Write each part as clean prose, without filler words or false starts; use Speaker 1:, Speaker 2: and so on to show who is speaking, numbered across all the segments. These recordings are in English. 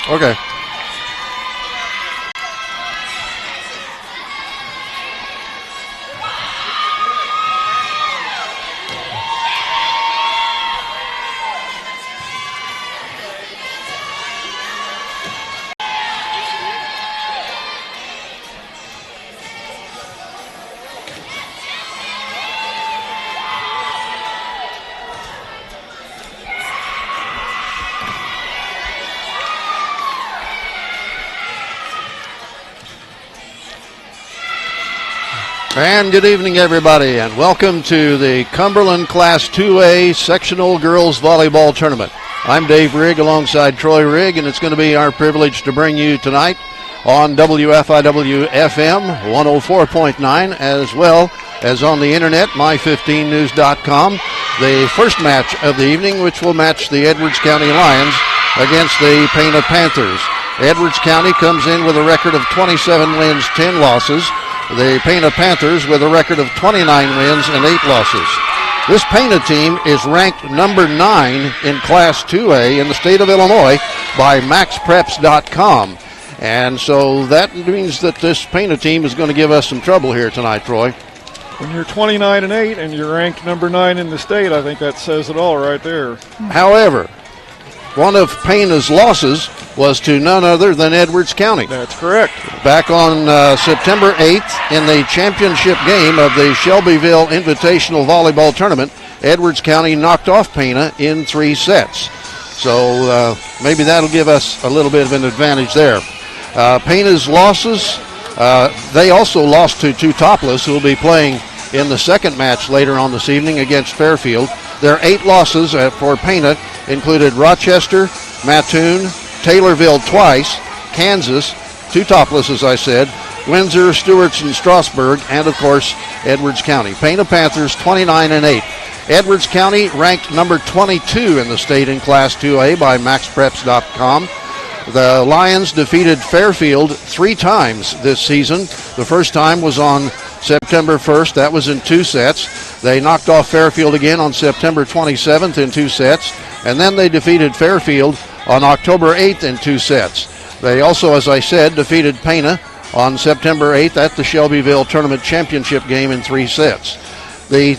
Speaker 1: Okay. And good evening, everybody, and welcome to the Cumberland Class 2A Sectional Girls Volleyball Tournament. I'm Dave Rigg alongside Troy Rigg, and it's going to be our privilege to bring you tonight on WFIW FM 104.9, as well as on the internet, my15news.com, the first match of the evening, which will match the Edwards County Lions against the Pana Panthers. Edwards County comes in with a record of 27 wins, 10 losses. The Pana Panthers with a record of 29 wins and 8 losses. This Pana team is ranked number 9 in Class 2A in the state of Illinois by MaxPreps.com. And so that means that this Pana team is going to give us some trouble here tonight, Troy.
Speaker 2: When you're 29-8 and you're ranked number 9 in the state, I think that says it all right there.
Speaker 1: However, one of Pana's losses was to none other than Edwards County.
Speaker 2: That's correct.
Speaker 1: Back on September 8th in the championship game of the Shelbyville Invitational Volleyball Tournament, Edwards County knocked off Pana in 3 sets. So maybe that'll give us a little bit of an advantage there. Pana's losses, they also lost to Two Topless, who will be playing in the second match later on this evening against Fairfield. Their 8 losses for Pana included Rochester, Mattoon, Taylorville twice, Kansas, Two Topless, as I said, Windsor, Stewart's, and Strasburg, and, of course, Edwards County. Pana Panthers 29-8. Edwards County ranked number 22 in the state in Class 2A by MaxPreps.com. The Lions defeated Fairfield 3 times this season. The first time was on September 1st. That was in 2 sets. They knocked off Fairfield again on September 27th in 2 sets. And then they defeated Fairfield on October 8th in 2 sets. They also, as I said, defeated Pana on September 8th at the Shelbyville Tournament Championship game in 3 sets. The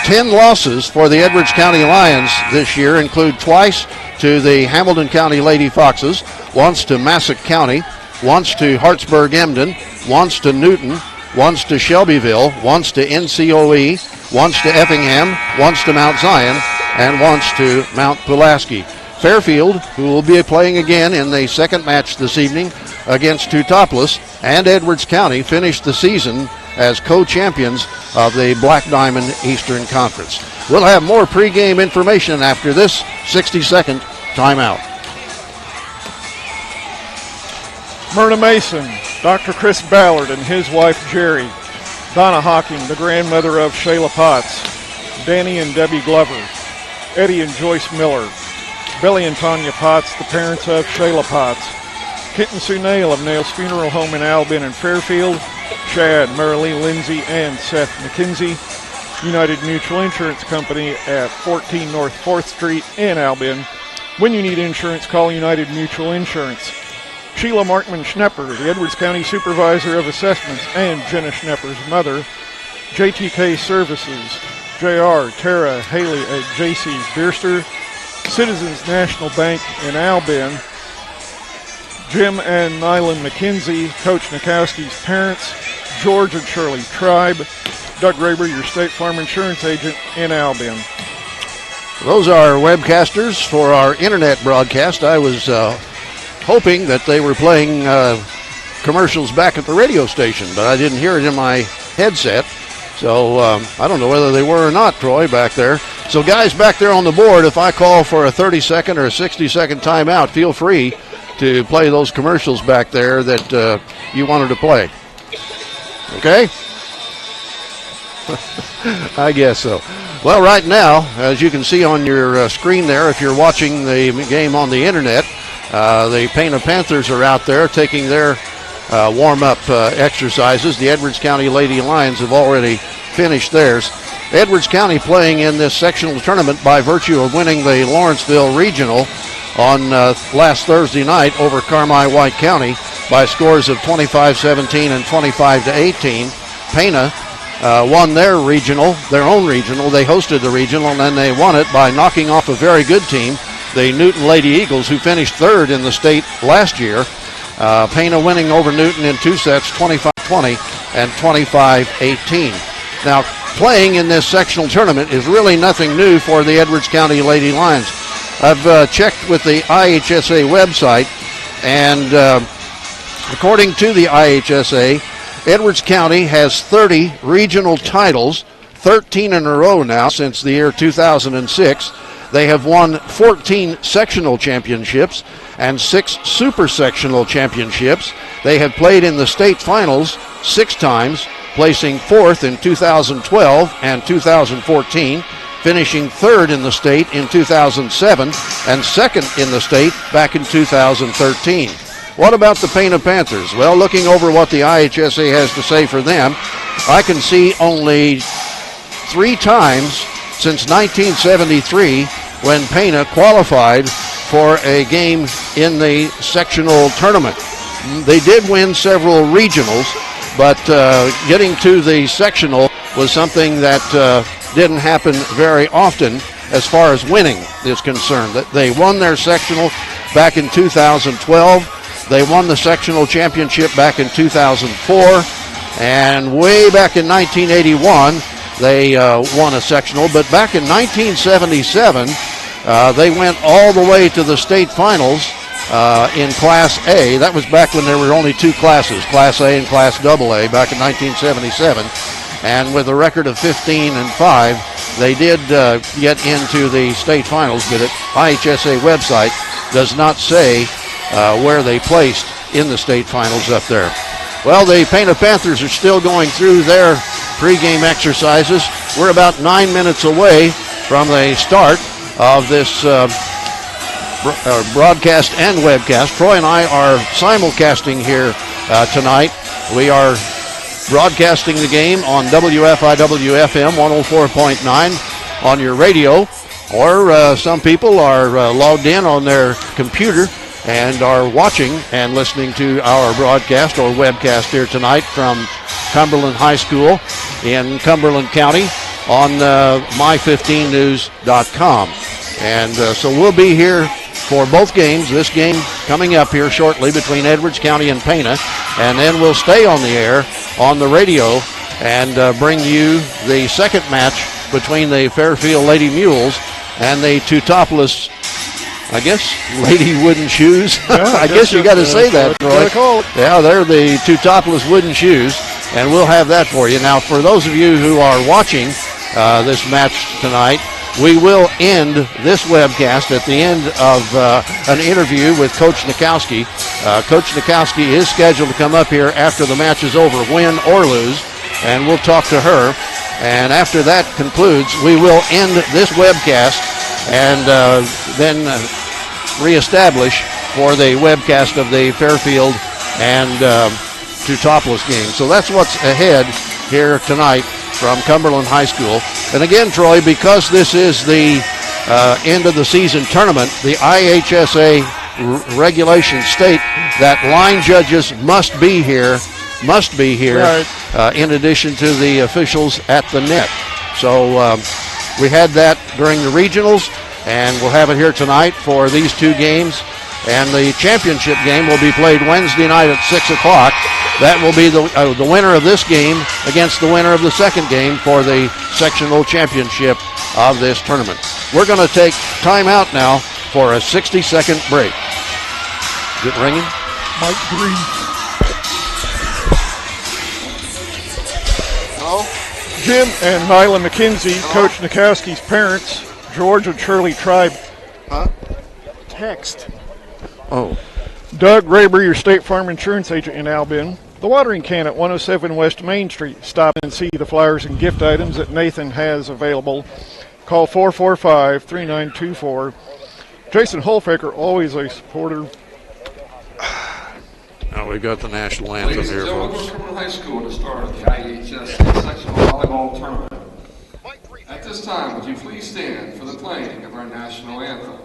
Speaker 1: 10 losses for the Edwards County Lions this year include twice to the Hamilton County Lady Foxes, once to Massac County, once to Hartsburg-Emden, once to Newton, once to Shelbyville, once to NCOE, once to Effingham, once to Mount Zion, and once to Mount Pulaski. Fairfield, who will be playing again in the second match this evening against Two Topless, and Edwards County finished the season as co-champions of the Black Diamond Eastern Conference. We'll have more pregame information after this 60-second timeout.
Speaker 2: Myrna Mason, Dr. Chris Ballard and his wife Jerry, Donna Hawking, the grandmother of Shayla Potts, Danny and Debbie Glover, Eddie and Joyce Miller, Billy and Tanya Potts, the parents of Shayla Potts, Kit and Sue Nail of Nail's Funeral Home in Albin and Fairfield, Chad, Marilee Lindsay, and Seth McKenzie, United Mutual Insurance Company at 14 North 4th Street in Albin. When you need insurance, call United Mutual Insurance. Sheila Markman Schnepper, the Edwards County Supervisor of Assessments, and Jenna Schnepper's mother. JTK Services, JR, Tara, Haley at JC's Beerster. Citizens National Bank in Albion. Jim and Nylan McKenzie, Coach Hnetkovsky's parents. George and Shirley Tribe. Doug Graber, your State Farm Insurance agent in Albion.
Speaker 1: Those are webcasters for our internet broadcast. I was hoping that they were playing commercials back at the radio station, but I didn't hear it in my headset. So I don't know whether they were or not, Troy, back there. So guys back there on the board, if I call for a 30-second or a 60-second timeout, feel free to play those commercials back there that you wanted to play. Okay? I guess so. Well, right now, as you can see on your screen there, if you're watching the game on the internet, the Pana Panthers are out there taking their warm-up exercises. The Edwards County Lady Lions have already finished theirs. Edwards County playing in this sectional tournament by virtue of winning the Lawrenceville Regional on last Thursday night over Carmi White County by scores of 25-17 and 25-18. Pana won their own regional. They hosted the regional, and then they won it by knocking off a very good team, the Newton Lady Eagles, who finished third in the state last year. Pana winning over Newton in two sets, 25-20 and 25-18. Now, playing in this sectional tournament is really nothing new for the Edwards County Lady Lions. I've checked with the IHSA website, and according to the IHSA, Edwards County has 30 regional titles, 13 in a row now since the year 2006. They have won 14 sectional championships and 6 super sectional championships. They have played in the state finals 6 times, placing 4th in 2012 and 2014, finishing 3rd in the state in 2007 and 2nd in the state back in 2013. What about the Pana Panthers? Well, looking over what the IHSA has to say for them, I can see only 3 times since 1973 when Pana qualified for a game in the sectional tournament. They did win several regionals, but getting to the sectional was something that didn't happen very often as far as winning is concerned. They won their sectional back in 2012. They won the sectional championship back in 2004, and way back in 1981, they won a sectional. But back in 1977, they went all the way to the state finals in Class A. That was back when there were only 2 classes, Class A and Class AA, back in 1977. And with a record of 15-5, they did get into the state finals, but the IHSA website does not say where they placed in the state finals up there. Well, the Pana Panthers are still going through their pregame exercises. We're about 9 minutes away from the start of this broadcast and webcast. Troy and I are simulcasting here tonight. We are broadcasting the game on WFIW-FM 104.9 on your radio, or some people are logged in on their computer and are watching and listening to our broadcast or webcast here tonight from Cumberland High School in Cumberland County on my15news.com. And so we'll be here for both games. This game coming up here shortly between Edwards County and Pana, and then we'll stay on the air on the radio and bring you the second match between the Fairfield Lady Mules and the Teutopolis, I guess, Lady Wooden Shoes.
Speaker 2: Yeah,
Speaker 1: I guess you got to say that, Troy. Yeah, they're the Teutopolis Wooden Shoes, and we'll have that for you. Now, for those of you who are watching this match tonight, we will end this webcast at the end of an interview with Coach Hnetkovsky. Coach Hnetkovsky is scheduled to come up here after the match is over, win or lose, and we'll talk to her. And after that concludes, we will end this webcast and then reestablish for the webcast of the Fairfield and Teutopolis game. So that's what's ahead here tonight from Cumberland High School. And again, Troy, because this is the end of the season tournament, the IHSA regulations state that line judges must be here, right, in addition to the officials at the net. So we had that during the regionals. And we'll have it here tonight for these two games. And the championship game will be played Wednesday night at 6 o'clock. That will be the winner of this game against the winner of the second game for the sectional championship of this tournament. We're going to take time out now for a 60-second break. Get ringing.
Speaker 2: Mike Green.
Speaker 1: Hello?
Speaker 2: Jim and Nyla McKenzie, Coach Hnetkovsky's parents, George and Shirley Tribe. Text.
Speaker 1: Oh.
Speaker 2: Doug Raber, your State Farm Insurance agent in Albion. The watering can at 107 West Main Street. Stop and see the flowers and gift items that Nathan has available. Call 445-3924. Jason Holfaker, always a supporter.
Speaker 1: Now we've got the national anthem here, folks.
Speaker 3: Cumberland High School to start the IHS sectional volleyball tournament. At this time, would you please stand for the playing of our national anthem?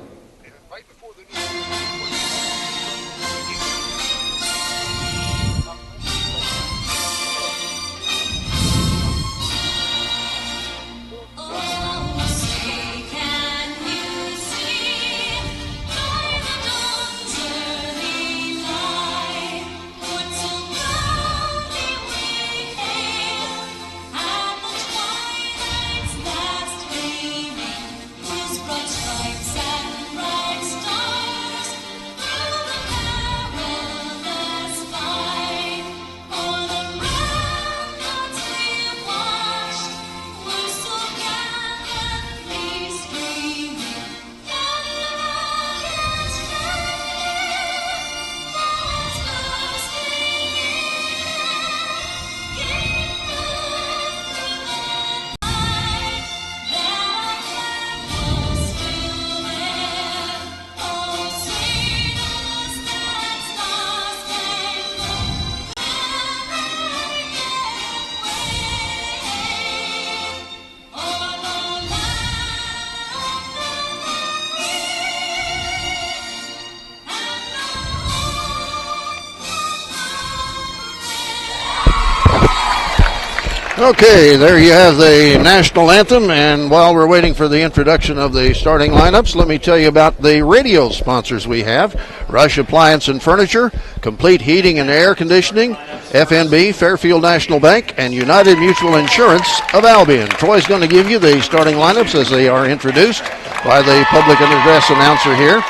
Speaker 1: Okay, there you have the national anthem, and while we're waiting for the introduction of the starting lineups, let me tell you about the radio sponsors we have. Rush Appliance and Furniture, Complete Heating and Air Conditioning, FNB, Fairfield National Bank, and United Mutual Insurance of Albion. Troy's going to give you the starting lineups as they are introduced by the public address announcer here.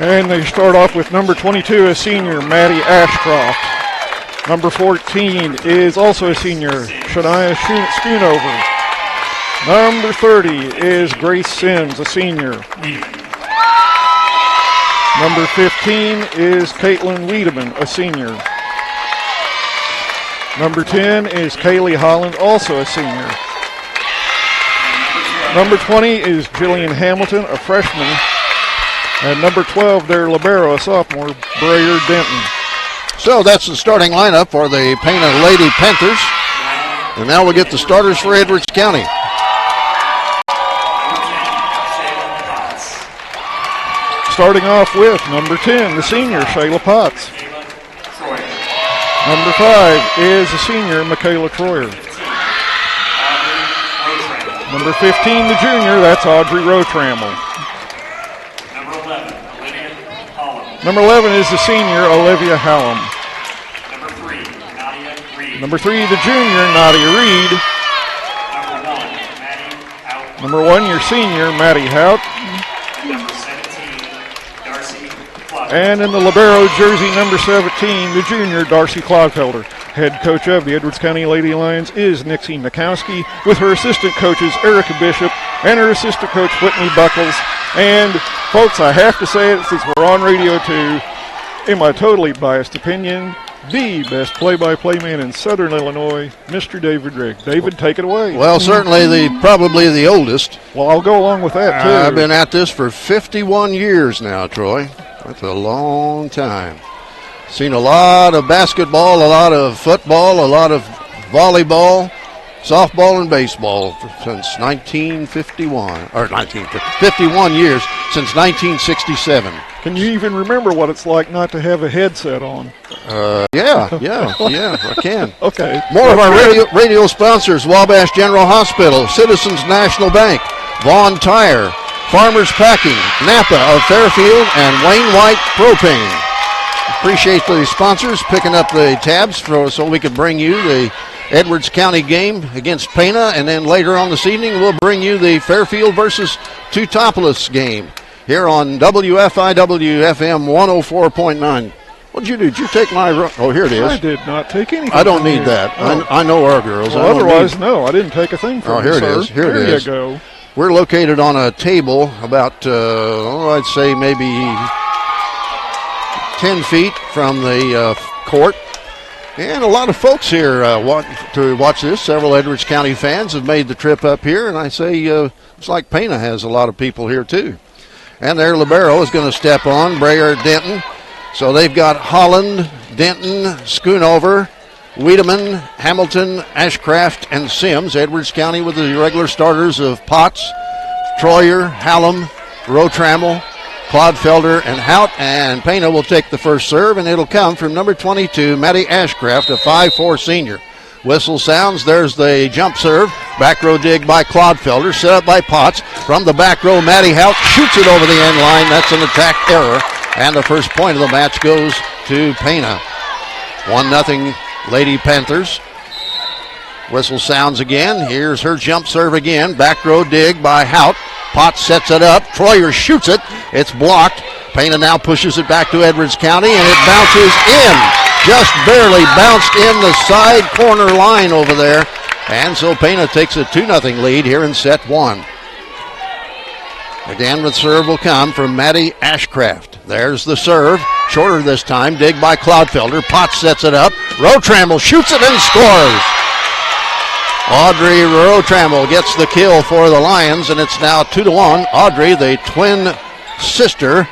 Speaker 2: And they start off with number 22, a senior, Maddie Ashcroft. Number 14 is also a senior, Shania Schoonover. Number 30 is Grace Sims, a senior. Number 15 is Caitlin Wiedemann, a senior. Number 10 is Kaylee Holland, also a senior. Number 20 is Jillian Hamilton, a freshman. And number 12, their libero, a sophomore, Brayer Denton.
Speaker 1: So that's the starting lineup for the Pana Lady Panthers. And now we'll get the starters for Edwards County.
Speaker 2: Starting off with number 10, the senior, Shayla Potts. Number 5 is the senior, Mikayla Troyer. Number 15, the junior, that's Audrey Rotramel. Number 11 is the senior, Olivia Hallam. Number 3, the junior, Nadia Reid. Number 1, your senior, Maddie Hout.
Speaker 4: Number 17, Darcy.
Speaker 2: And in the libero jersey, number 17, the junior, Darcy Clodfelter. Head coach of the Edwards County Lady Lions is Nixie Hnetkovsky, with her assistant coaches, Erica Bishop, and her assistant coach, Whitney Buckles. And folks, I have to say it since we're on radio too, in my totally biased opinion, the best play-by-play man in Southern Illinois, Mr. David Rigg. David, take it away.
Speaker 1: Well, certainly probably the oldest.
Speaker 2: Well, I'll go along with that too.
Speaker 1: I've been at this for 51 years now, Troy. That's a long time. Seen a lot of basketball, a lot of football, a lot of volleyball, softball, and baseball since 1951, or 51 years since 1967.
Speaker 2: Can you even remember what it's like not to have a headset on?
Speaker 1: Yeah, I can.
Speaker 2: Okay.
Speaker 1: More of our radio sponsors: Wabash General Hospital, Citizens National Bank, Vaughn Tire, Farmers Packing, Napa of Fairfield, and Wayne White Propane. Appreciate the sponsors picking up the tabs so we could bring you the Edwards County game against Pana, and then later on this evening we'll bring you the Fairfield versus Teutopolis game here on WFIW-FM 104.9. What'd you do? Did you take my... Oh, here it is.
Speaker 2: I did not take anything.
Speaker 1: I don't need that.
Speaker 2: Oh.
Speaker 1: I know our girls.
Speaker 2: Well, otherwise, no, I didn't take a thing from you,
Speaker 1: here
Speaker 2: sir.
Speaker 1: it is. Here it is.
Speaker 2: There you go.
Speaker 1: We're located on a table about, I'd say maybe 10 feet from the court. And a lot of folks here want to watch this. Several Edwards County fans have made the trip up here, and I say it's like Pana has a lot of people here too. And their libero is going to step on, Brayer Denton. So they've got Holland, Denton, Schoonover, Wiedemann, Hamilton, Ashcraft, and Sims. Edwards County with the regular starters of Potts, Troyer, Hallam, Rotramel, Clodfelter, and Hout. And Pana will take the first serve, and it'll come from number 22, Maddie Ashcraft, a 5'4 senior. Whistle sounds. There's the jump serve. Back row dig by Clodfelter, set up by Potts. From the back row, Maddie Hout shoots it over the end line. That's an attack error. And the first point of the match goes to Pana. 1-0 Lady Panthers. Whistle sounds again. Here's her jump serve again. Back row dig by Hout. Potts sets it up. Troyer shoots it. It's blocked. Pana now pushes it back to Edwards County, and it bounces in. Just barely bounced in the side corner line over there. And so Pana takes a 2-0 lead here in set one. Again, the serve will come from Maddie Ashcraft. There's the serve. Shorter this time. Dig by Clodfelter. Potts sets it up. Rotramel shoots it and scores. Audrey Rotramel gets the kill for the Lions, and it's now 2-1. Audrey, the twin sister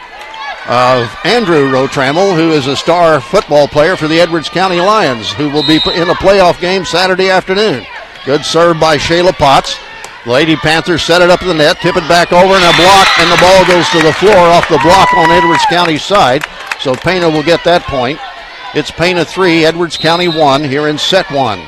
Speaker 1: of Andrew Rotramel, who is a star football player for the Edwards County Lions, who will be in a playoff game Saturday afternoon. Good serve by Shayla Potts. Lady Panthers set it up in the net, tip it back over, and a block, and the ball goes to the floor off the block on Edwards County's side. So Pana will get that point. It's Pana 3, Edwards County 1 here in set one.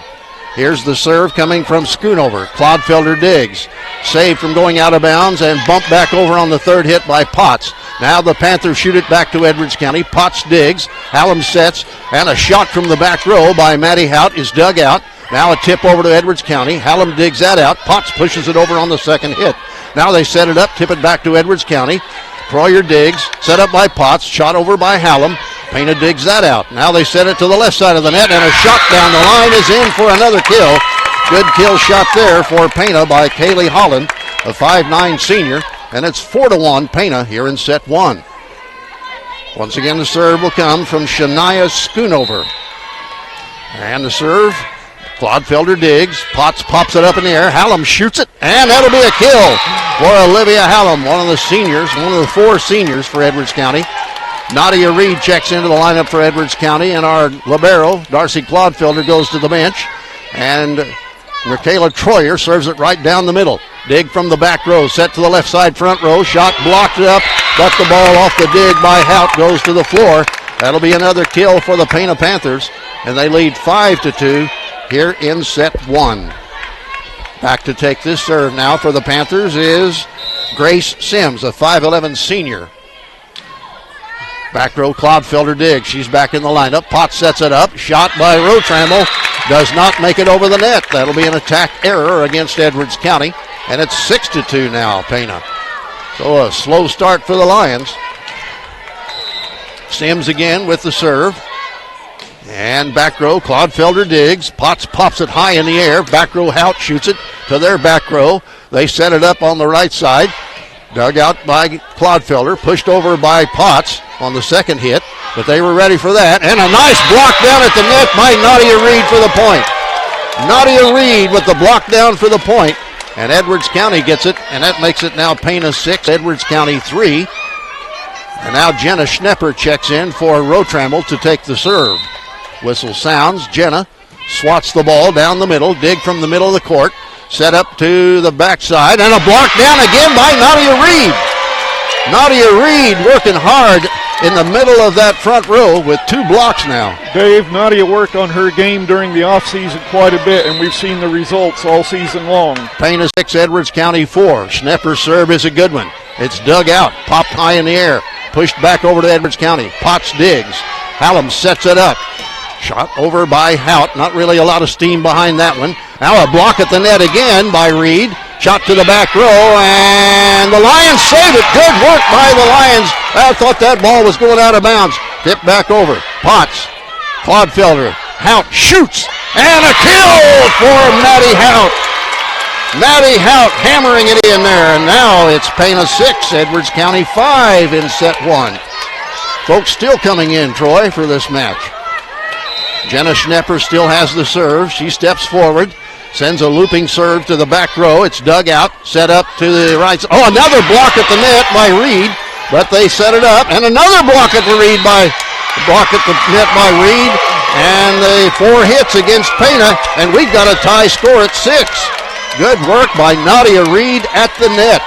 Speaker 1: Here's the serve coming from Schoonover. Clodfelter digs. Saved from going out of bounds and bumped back over on the third hit by Potts. Now the Panthers shoot it back to Edwards County. Potts digs. Hallam sets. And a shot from the back row by Maddie Hout is dug out. Now a tip over to Edwards County. Hallam digs that out. Potts pushes it over on the second hit. Now they set it up, tip it back to Edwards County. Troyer digs. Set up by Potts. Shot over by Hallam. Pana digs that out. Now they set it to the left side of the net, and a shot down the line is in for another kill. Good kill shot there for Pana by Kaylee Holland, a 5'9 senior, and it's 4-1 Pana here in set one. Once again, the serve will come from Shania Schoonover. And the serve, Clodfelter digs. Potts pops it up in the air. Hallam shoots it, and that'll be a kill for Olivia Hallam, one of the seniors, one of the four seniors for Edwards County. Nadia Reid checks into the lineup for Edwards County, and our libero, Darcy Clodfelter, goes to the bench. And Mikayla Troyer serves it right down the middle. Dig from the back row, set to the left side front row. Shot blocked up, but the ball off the dig by Hout goes to the floor. That'll be another kill for the Pana Panthers, and they lead 5-2 here in set one. Back to take this serve now for the Panthers is Grace Sims, a 5'11 senior. Back row, Clodfelter digs. She's back in the lineup. Potts sets it up. Shot by Rotramel. Does not make it over the net. That'll be an attack error against Edwards County. And it's 6-2 now, Pana. So a slow start for the Lions. Sims again with the serve. And back row, Clodfelter digs. Potts pops it high in the air. Back row, Hout shoots it to their back row. They set it up on the right side. Dug out by Clodfelter, pushed over by Potts on the second hit, but they were ready for that. And a nice block down at the net by Nadia Reid for the point. Nadia Reid with the block down for the point, and Edwards County gets it, and that makes it now Pana 6, Edwards County 3. And now Jenna Schnepper checks in for Rotramel to take the serve. Whistle sounds. Jenna swats the ball down the middle, dig from the middle of the court. Set up to the backside, and a block down again by Nadia Reid. Nadia Reid working hard in the middle of that front row with two blocks now.
Speaker 2: Dave, Nadia worked on her game during the offseason quite a bit, and we've seen the results all season long.
Speaker 1: Pana 6, Edwards County 4. Schnepper's serve is a good one. It's dug out, popped high in the air, pushed back over to Edwards County. Potts digs. Hallam sets it up. Shot over by Hout. Not really a lot of steam behind that one. Now a block at the net again by Reid. Shot to the back row, and the Lions save it. Good work by the Lions. I thought that ball was going out of bounds. Tipped back over. Potts. Clodfelter. Hout shoots, and a kill for Maddie Hout. Maddie Hout hammering it in there, and now it's Pana 6, Edwards County 5 in set 1. Folks still coming in, Troy, for this match. Jenna Schnepper still has the serve. She steps forward, sends a looping serve to the back row. It's dug out, set up to the right. Oh, another block at the net by Reid, but they set it up, and another block at the net by Reid, and the 4 hits against Pana, and we've got a tie score at 6. Good work by Nadia Reid at the net.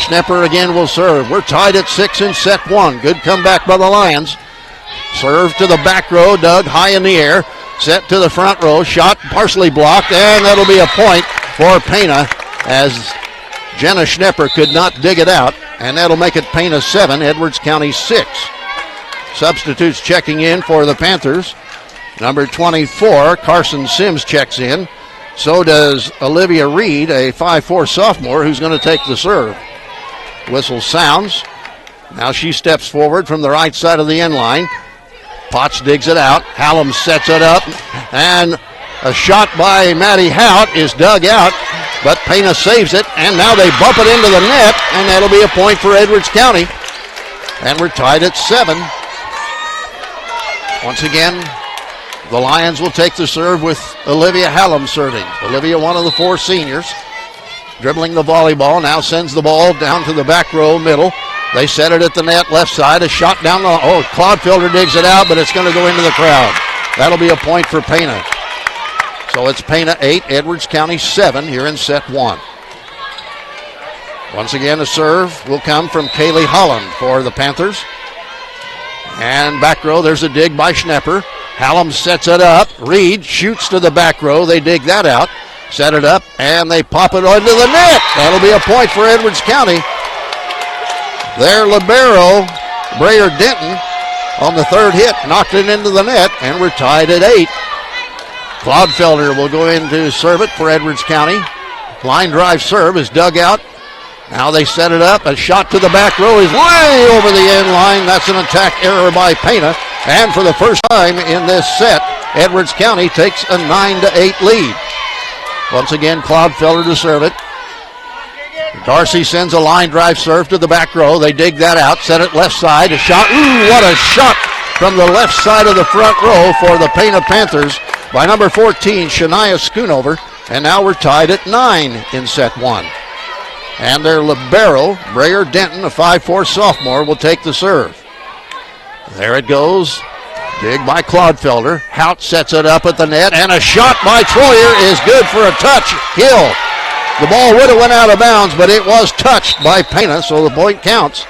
Speaker 1: Schnepper again will serve. We're tied at 6 in set 1. Good comeback by the Lions. Serve to the back row, dug high in the air. Set to the front row, shot partially blocked, and that'll be a point for Pana as Jenna Schnepper could not dig it out, and that'll make it Pana 7, Edwards County 6. Substitutes checking in for the Panthers. Number 24, Carson Sims checks in. So does Olivia Reid, a 5'4 sophomore who's going to take the serve. Whistle sounds. Now she steps forward from the right side of the end line. Potts digs it out. Hallam sets it up. And a shot by Maddie Hout is dug out, but Pana saves it. And now they bump it into the net, and that'll be a point for Edwards County. And we're tied at 7. Once again, the Lions will take the serve with Olivia Hallam serving. Olivia, one of the 4 seniors, dribbling the volleyball, now sends the ball down to the back row middle. They set it at the net left side. A shot down the... Oh, Clodfelter digs it out, but it's going to go into the crowd. That'll be a point for Pana. So it's Pana 8, Edwards County 7 here in set 1. Once again, a serve will come from Kaylee Holland for the Panthers. And back row, there's a dig by Schnepper. Hallam sets it up. Reid shoots to the back row. They dig that out. Set it up, and they pop it into the net. That'll be a point for Edwards County. Their libero, Brayer Denton, on the 3rd hit, knocked it into the net, and we're tied at 8. Clodfelter will go in to serve it for Edwards County. Line drive serve is dug out. Now they set it up. A shot to the back row is way over the end line. That's an attack error by Pana. And for the first time in this set, Edwards County takes a 9-8 lead. Once again, Clodfelter to serve it. Darcy sends a line drive serve to the back row. They dig that out, set it left side. A shot. Ooh, what a shot from the left side of the front row for the Pana Panthers by number 14, Shania Schoonover. And now we're tied at 9 in set 1. And their libero, Brayer Denton, a 5'4 sophomore, will take the serve. There it goes. Dig by Clodfelter. Hout sets it up at the net, and a shot by Troyer is good for a touch. Hill. The ball would have went out of bounds, but it was touched by Pana, so the point counts.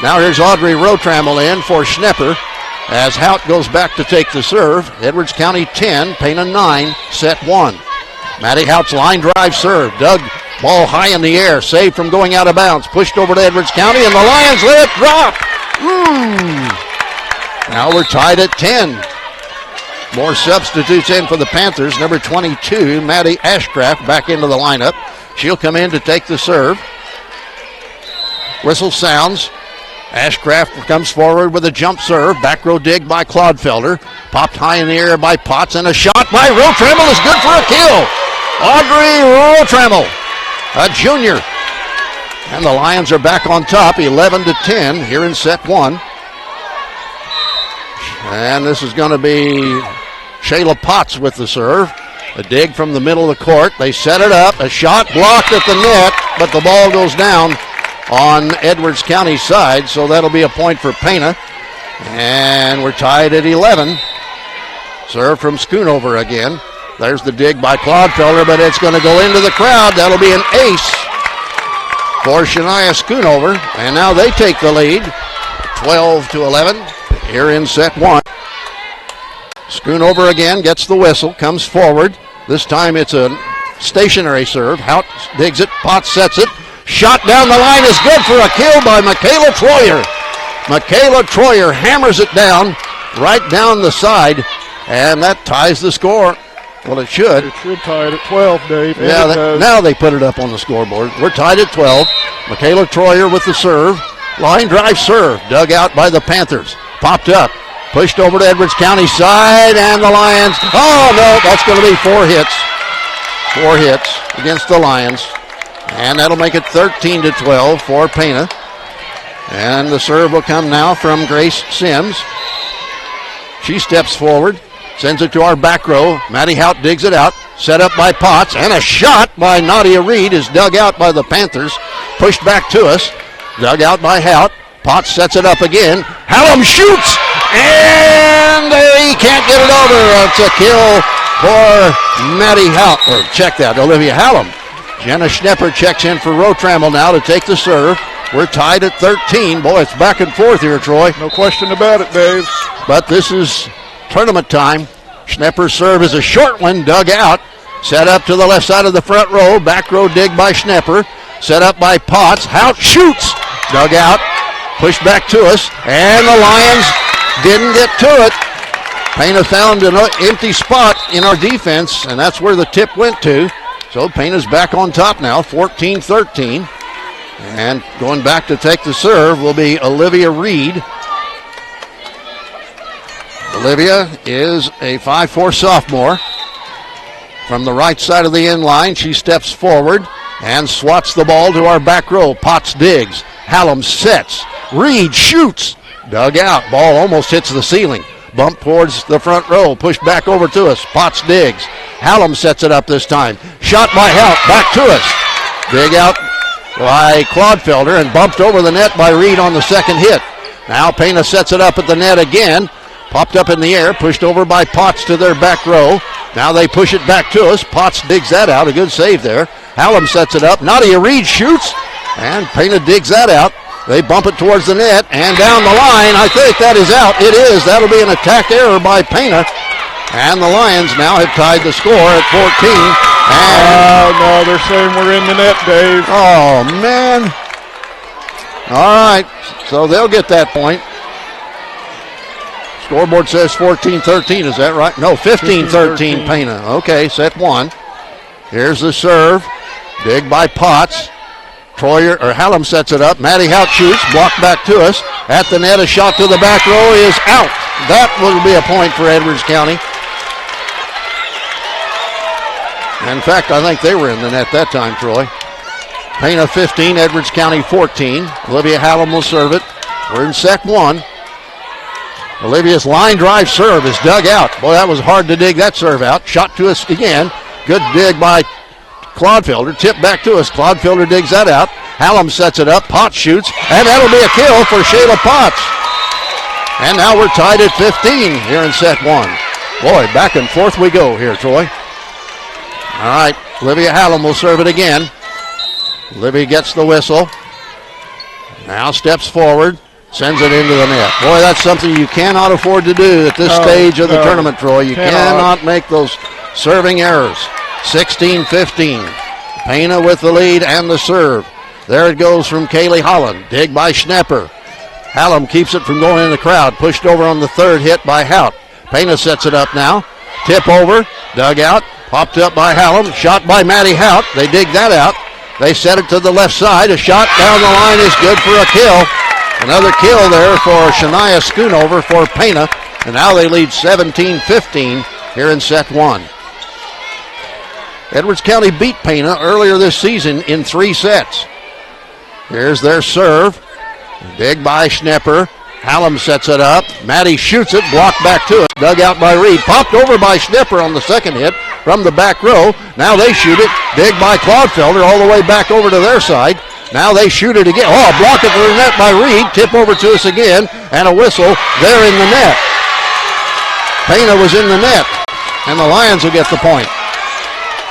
Speaker 1: Now here's Audrey Rotramel in for Schnepper as Hout goes back to take the serve. Edwards County 10, Pana 9, set 1. Maddie Hout's line drive serve. Dug ball high in the air, saved from going out of bounds. Pushed over to Edwards County, and the Lions let it drop. Now we're tied at 10. More substitutes in for the Panthers. Number 22, Maddie Ashcraft, back into the lineup. She'll come in to take the serve. Whistle sounds. Ashcraft comes forward with a jump serve. Back row dig by Clodfelter. Popped high in the air by Potts, and a shot by Rotramel is good for a kill. Audrey Rotramel, a junior. And the Lions are back on top, 11-10 here in set 1. And this is going to be Shayla Potts with the serve. A dig from the middle of the court. They set it up. A shot blocked at the net, but the ball goes down on Edwards County's side, so that'll be a point for Pana. And we're tied at 11. Serve from Schoonover again. There's the dig by Clodfelter, but it's going to go into the crowd. That'll be an ace for Shania Schoonover. And now they take the lead, 12-11. Here in set 1. Schoonover again gets the whistle, comes forward. This time it's a stationary serve. Hout digs it, Potts sets it. Shot down the line is good for a kill by Mikayla Troyer. Mikayla Troyer hammers it down, right down the side, and that ties the score. Well, it should.
Speaker 2: It should tie it at 12, Dave.
Speaker 1: Yeah, now they put it up on the scoreboard. We're tied at 12. Mikayla Troyer with the serve. Line drive serve, dug out by the Panthers. Popped up, pushed over to Edwards County side, and the Lions. Oh, no, that's going to be 4 hits. 4 hits against the Lions. And that'll make it 13-12 for Pana. And the serve will come now from Grace Sims. She steps forward, sends it to our back row. Maddie Hout digs it out, set up by Potts, and a shot by Nadia Reid is dug out by the Panthers. Pushed back to us, dug out by Hout. Potts sets it up again. Hallam shoots, and he can't get it over. It's a kill for Maddie Hout, or check that, Olivia Hallam. Jenna Schnepper checks in for Rotramel now to take the serve. We're tied at 13. Boy, it's back and forth here, Troy.
Speaker 2: No question about it, Dave.
Speaker 1: But this is tournament time. Schnepper's serve is a short one, dug out. Set up to the left side of the front row. Back row dig by Schnepper. Set up by Potts. Hout shoots. Dug out. Pushed back to us. And the Lions didn't get to it. Pana found an empty spot in our defense, and that's where the tip went to. So Pana's back on top now, 14-13. And going back to take the serve will be Olivia Reid. Olivia is a 5'4" sophomore. From the right side of the end line, she steps forward and swats the ball to our back row. Potts digs. Hallam sets. Reid shoots. Dug out. Ball almost hits the ceiling. Bump towards the front row. Pushed back over to us. Potts digs. Hallam sets it up this time. Shot by Hout. Back to us. Dig out by Clodfelter and bumped over the net by Reid on the second hit. Now Pana sets it up at the net again. Popped up in the air. Pushed over by Potts to their back row. Now they push it back to us. Potts digs that out. A good save there. Hallam sets it up. Nadia Reid shoots. And Pana digs that out. They bump it towards the net and down the line. I think that is out. It is. That'll be an attack error by Pana. And the Lions now have tied the score at 14. And
Speaker 2: no, they're saying we're in the net, Dave.
Speaker 1: Oh, man. All right. So they'll get that point. Scoreboard says 14-13. Is that right? No, 15-13 Pana. Okay, set one. Here's the serve. Dig by Potts. Troyer or Hallam sets it up. Maddie Hout shoots, blocked back to us. At the net, a shot to the back row is out. That will be a point for Edwards County. In fact, I think they were in the net that time, Troy. Pana 15, Edwards County 14. Olivia Hallam will serve it. We're in set one. Olivia's line drive serve is dug out. Boy, that was hard to dig that serve out. Shot to us again. Good dig by Clodfelter. Tip back to us. Clodfelter digs that out. Hallam sets it up. Potts shoots. And that'll be a kill for Shayla Potts. And now we're tied at 15 here in set one. Boy, back and forth we go here, Troy. All right, Olivia Hallam will serve it again. Olivia gets the whistle. Now steps forward. Sends it into the net. Boy, that's something you cannot afford to do at this stage of the tournament, Troy. You cannot make those serving errors. 16-15. Pana with the lead and the serve. There it goes from Kaylee Holland. Dig by Schnepper. Hallam keeps it from going in the crowd. Pushed over on the third hit by Hout. Pana sets it up now. Tip over. Dug out. Popped up by Hallam. Shot by Maddie Hout. They dig that out. They set it to the left side. A shot down the line is good for a kill. Another kill there for Shania Schoonover for Pana. And now they lead 17-15 here in set one. Edwards County beat Pana earlier this season in 3 sets. Here's their serve. Dig by Schnepper. Hallam sets it up. Maddie shoots it. Blocked back to it. Dug out by Reid. Popped over by Schnepper on the second hit from the back row. Now they shoot it. Dig by Clodfelter all the way back over to their side. Now they shoot it again. Oh, blocked it to the net by Reid. Tip over to us again. And a whistle. They're in the net. Pana was in the net. And the Lions will get the point.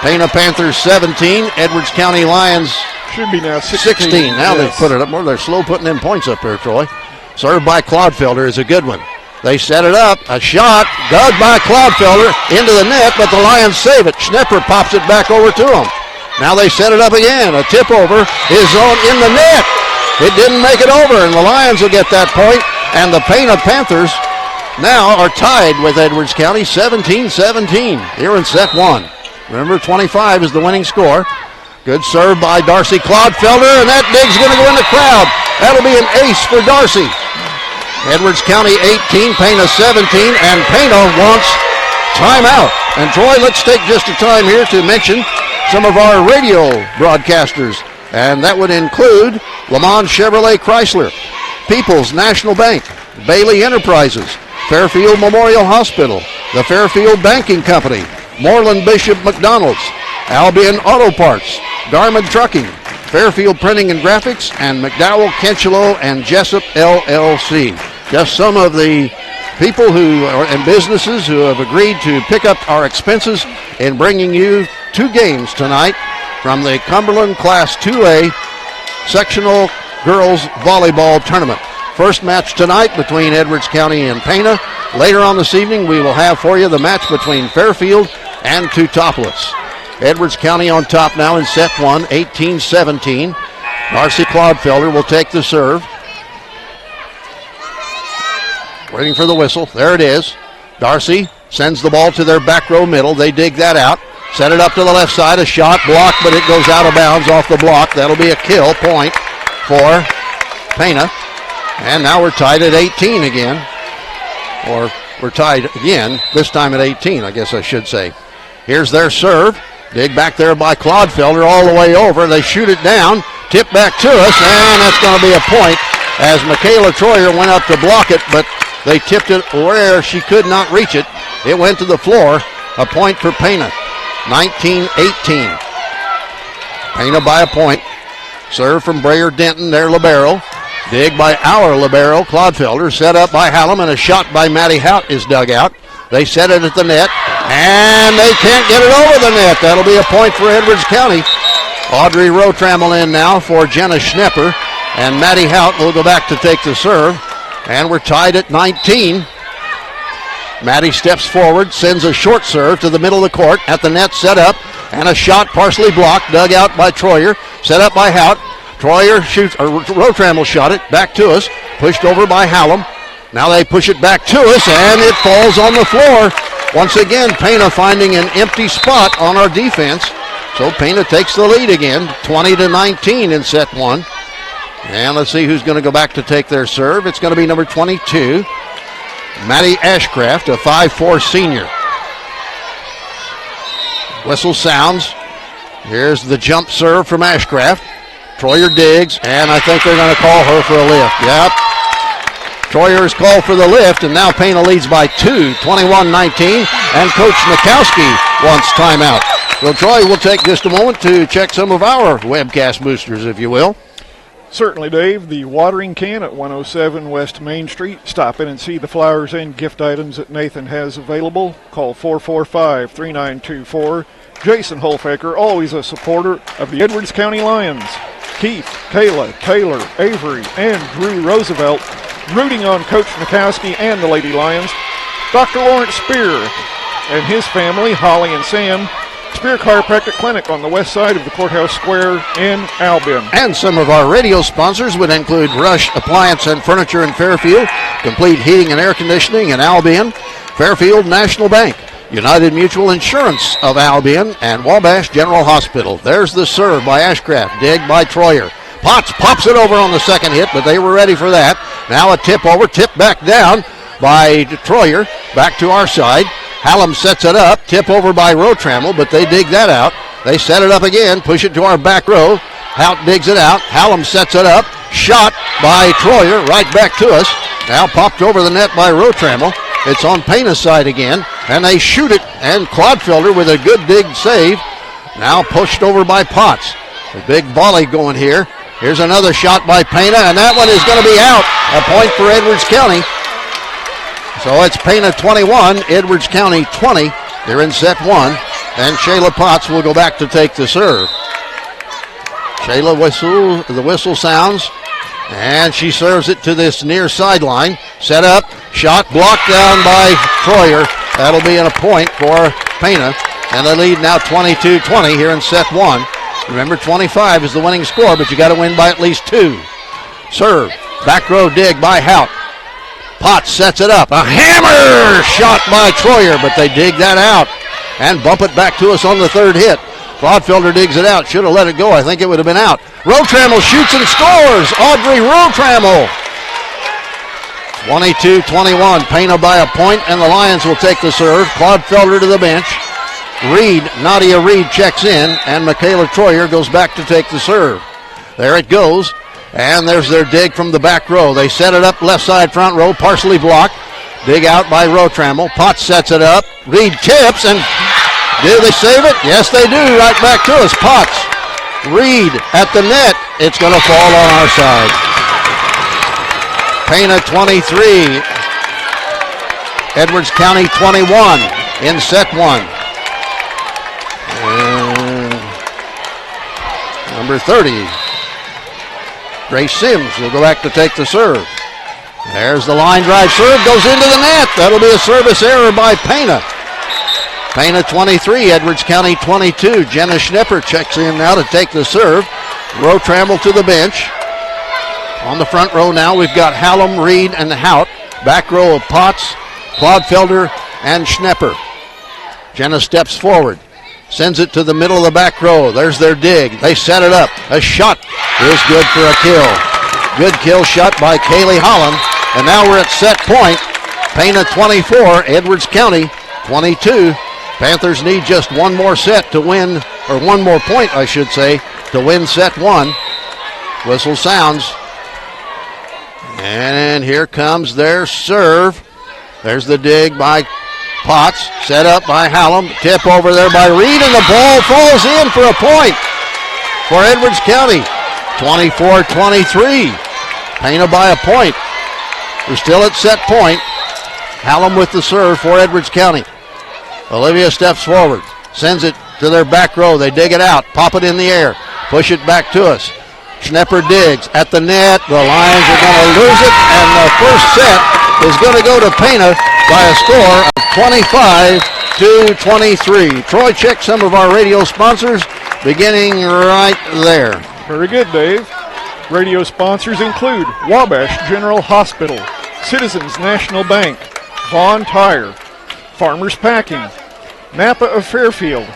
Speaker 1: Pana Panthers 17. Edwards County Lions
Speaker 2: should be now 16.
Speaker 1: Now they've put it up more. They're slow putting them points up here, Troy. Served by Clodfelter is a good one. They set it up. A shot dug by Clodfelter into the net, but the Lions save it. Schnepper pops it back over to him. Now they set it up again. A tip over is in the net. It didn't make it over, and the Lions will get that point. And the Pana Panthers now are tied with Edwards County 17-17 here in set one. Remember, 25 is the winning score. Good serve by Darcy Clodfelter, and that dig's going to go in the crowd. That'll be an ace for Darcy. Edwards County 18, Pana 17, and Pana wants timeout. And Troy, let's take just a time here to mention some of our radio broadcasters, and that would include Lamont Chevrolet Chrysler, People's National Bank, Bailey Enterprises, Fairfield Memorial Hospital, the Fairfield Banking Company, Moreland Bishop McDonald's, Albion Auto Parts, Garmin Trucking, Fairfield Printing and Graphics, and McDowell, Kenchelo, and Jessup LLC. Just some of the people and businesses who have agreed to pick up our expenses in bringing you two games tonight from the Cumberland Class 2A Sectional Girls Volleyball Tournament. First match tonight between Edwards County and Pana. Later on this evening, we will have for you the match between Fairfield and Teutopolis. Edwards County on top now in set one, 18-17. Darcy Clodfelter will take the serve. Waiting for the whistle. There it is. Darcy sends the ball to their back row middle. They dig that out. Set it up to the left side. A shot blocked, but it goes out of bounds off the block. That'll be a kill point for Pana. And now we're tied at 18 again. Or we're tied again, this time at 18, I guess I should say. Here's their serve. Dig back there by Clodfelter all the way over. They shoot it down. Tip back to us, and that's going to be a point as Mikayla Troyer went up to block it, but they tipped it where she could not reach it. It went to the floor. A point for Pana. 19-18. Pana by a point. Serve from Brayer Denton, their libero. Dig by our libero, Clodfelter, set up by Hallam, and a shot by Maddie Hout is dug out. They set it at the net, and they can't get it over the net. That'll be a point for Edwards County. Audrey Rotramel in now for Jenna Schnepper, and Maddie Hout will go back to take the serve. And we're tied at 19. Maddie steps forward, sends a short serve to the middle of the court. At the net, set up, and a shot partially blocked, dug out by Troyer, set up by Hout. Troyer shoots, or Rotramel shot it back to us, pushed over by Hallam. Now they push it back to us, and it falls on the floor. Once again, Pana finding an empty spot on our defense. So Pana takes the lead again, 20-19 in set one. And let's see who's going to go back to take their serve. It's going to be number 22, Maddie Ashcraft, a 5'4 senior. Whistle sounds. Here's the jump serve from Ashcraft. Troyer digs, and I think they're going to call her for a lift. Yep. Troyer is called for the lift, and now Pana leads by 2, 21-19, and Coach Hnetkovsky wants timeout. Well, Troy, we'll take just a moment to check some of our webcast boosters, if you will.
Speaker 2: Certainly, Dave. The watering can at 107 West Main Street. Stop in and see the flowers and gift items that Nathan has available. Call 445-3924. Jason Holfaker, always a supporter of the Edwards County Lions. Keith, Kayla, Taylor, Avery, and Drew Roosevelt rooting on Coach Hnetkovsky and the Lady Lions. Dr. Lawrence Spear and his family, Holly and Sam. Spear Chiropractic Clinic on the west side of the Courthouse Square in Albion.
Speaker 1: And some of our radio sponsors would include Rush Appliance and Furniture in Fairfield, Complete Heating and Air Conditioning in Albion, Fairfield National Bank, United Mutual Insurance of Albion, and Wabash General Hospital. There's the serve by Ashcraft, dig by Troyer. Potts pops it over on the second hit, but they were ready for that. Now a tip over, tip back down by Troyer, back to our side. Hallam sets it up, tip over by Rotramel, but they dig that out. They set it up again, push it to our back row. Hout digs it out. Hallam sets it up, shot by Troyer, right back to us. Now popped over the net by Rotramel. It's on Pana's side again, and they shoot it, and Clodfelter with a good dig save. Now pushed over by Potts. A big volley going here. Here's another shot by Pana, and that one is going to be out. A point for Edwards County. So it's Pana 21, Edwards County 20. They're in set one, and Shayla Potts will go back to take the serve. Shayla the whistle sounds, and she serves it to this near sideline. Set up, shot blocked down by Troyer. That'll be a point for Pana, and they lead now 22-20 here in set one. Remember, 25 is the winning score, but you got to win by at least 2. Serve. Back row dig by Hout. Potts sets it up. A hammer shot by Troyer, but they dig that out and bump it back to us on the third hit. Clodfelter digs it out. Should have let it go. I think it would have been out. Rotramel shoots and scores. Audrey Rotramel. 22-21. Pana by a point, and the Lions will take the serve. Clodfelter to the bench. Reid, Nadia Reid checks in, and Mikayla Troyer goes back to take the serve. There it goes, and there's their dig from the back row. They set it up left side front row, partially blocked. Dig out by Rotramel. Potts sets it up. Reid tips, and do they save it? Yes, they do. Right back to us. Potts. Reid at the net. It's going to fall on our side. Pana 23. Edwards County 21 in set 1. And number 30, Grace Sims will go back to take the serve. There's the line drive serve, goes into the net. That'll be a service error by Pana. Pana 23, Edwards County 22. Jenna Schnepper checks in now to take the serve. Rotramel to the bench. On the front row now, we've got Hallam, Reid, and Hout. Back row of Potts, Clodfelter, and Schnepper. Jenna steps forward. Sends it to the middle of the back row. There's their dig. They set it up. A shot is good for a kill. Good kill shot by Kaylee Hallam. And now we're at set point. Pana 24, Edwards County 22. Panthers need just one more set to win, or one more point, I should say, to win set 1. Whistle sounds. And here comes their serve. There's the dig by Potts, set up by Hallam, tip over there by Reid, and the ball falls in for a point for Edwards County. 24-23. Pana by a point. We're still at set point. Hallam with the serve for Edwards County. Olivia steps forward, sends it to their back row. They dig it out, pop it in the air, push it back to us. Schnepper digs at the net. The Lions are going to lose it, and the first set is going to go to Pana by a score of 25-23. Troy, check some of our radio sponsors, beginning right there.
Speaker 2: Very good, Dave. Radio sponsors include Wabash General Hospital, Citizens National Bank, Vaughn Tire, Farmers Packing, Napa of Fairfield,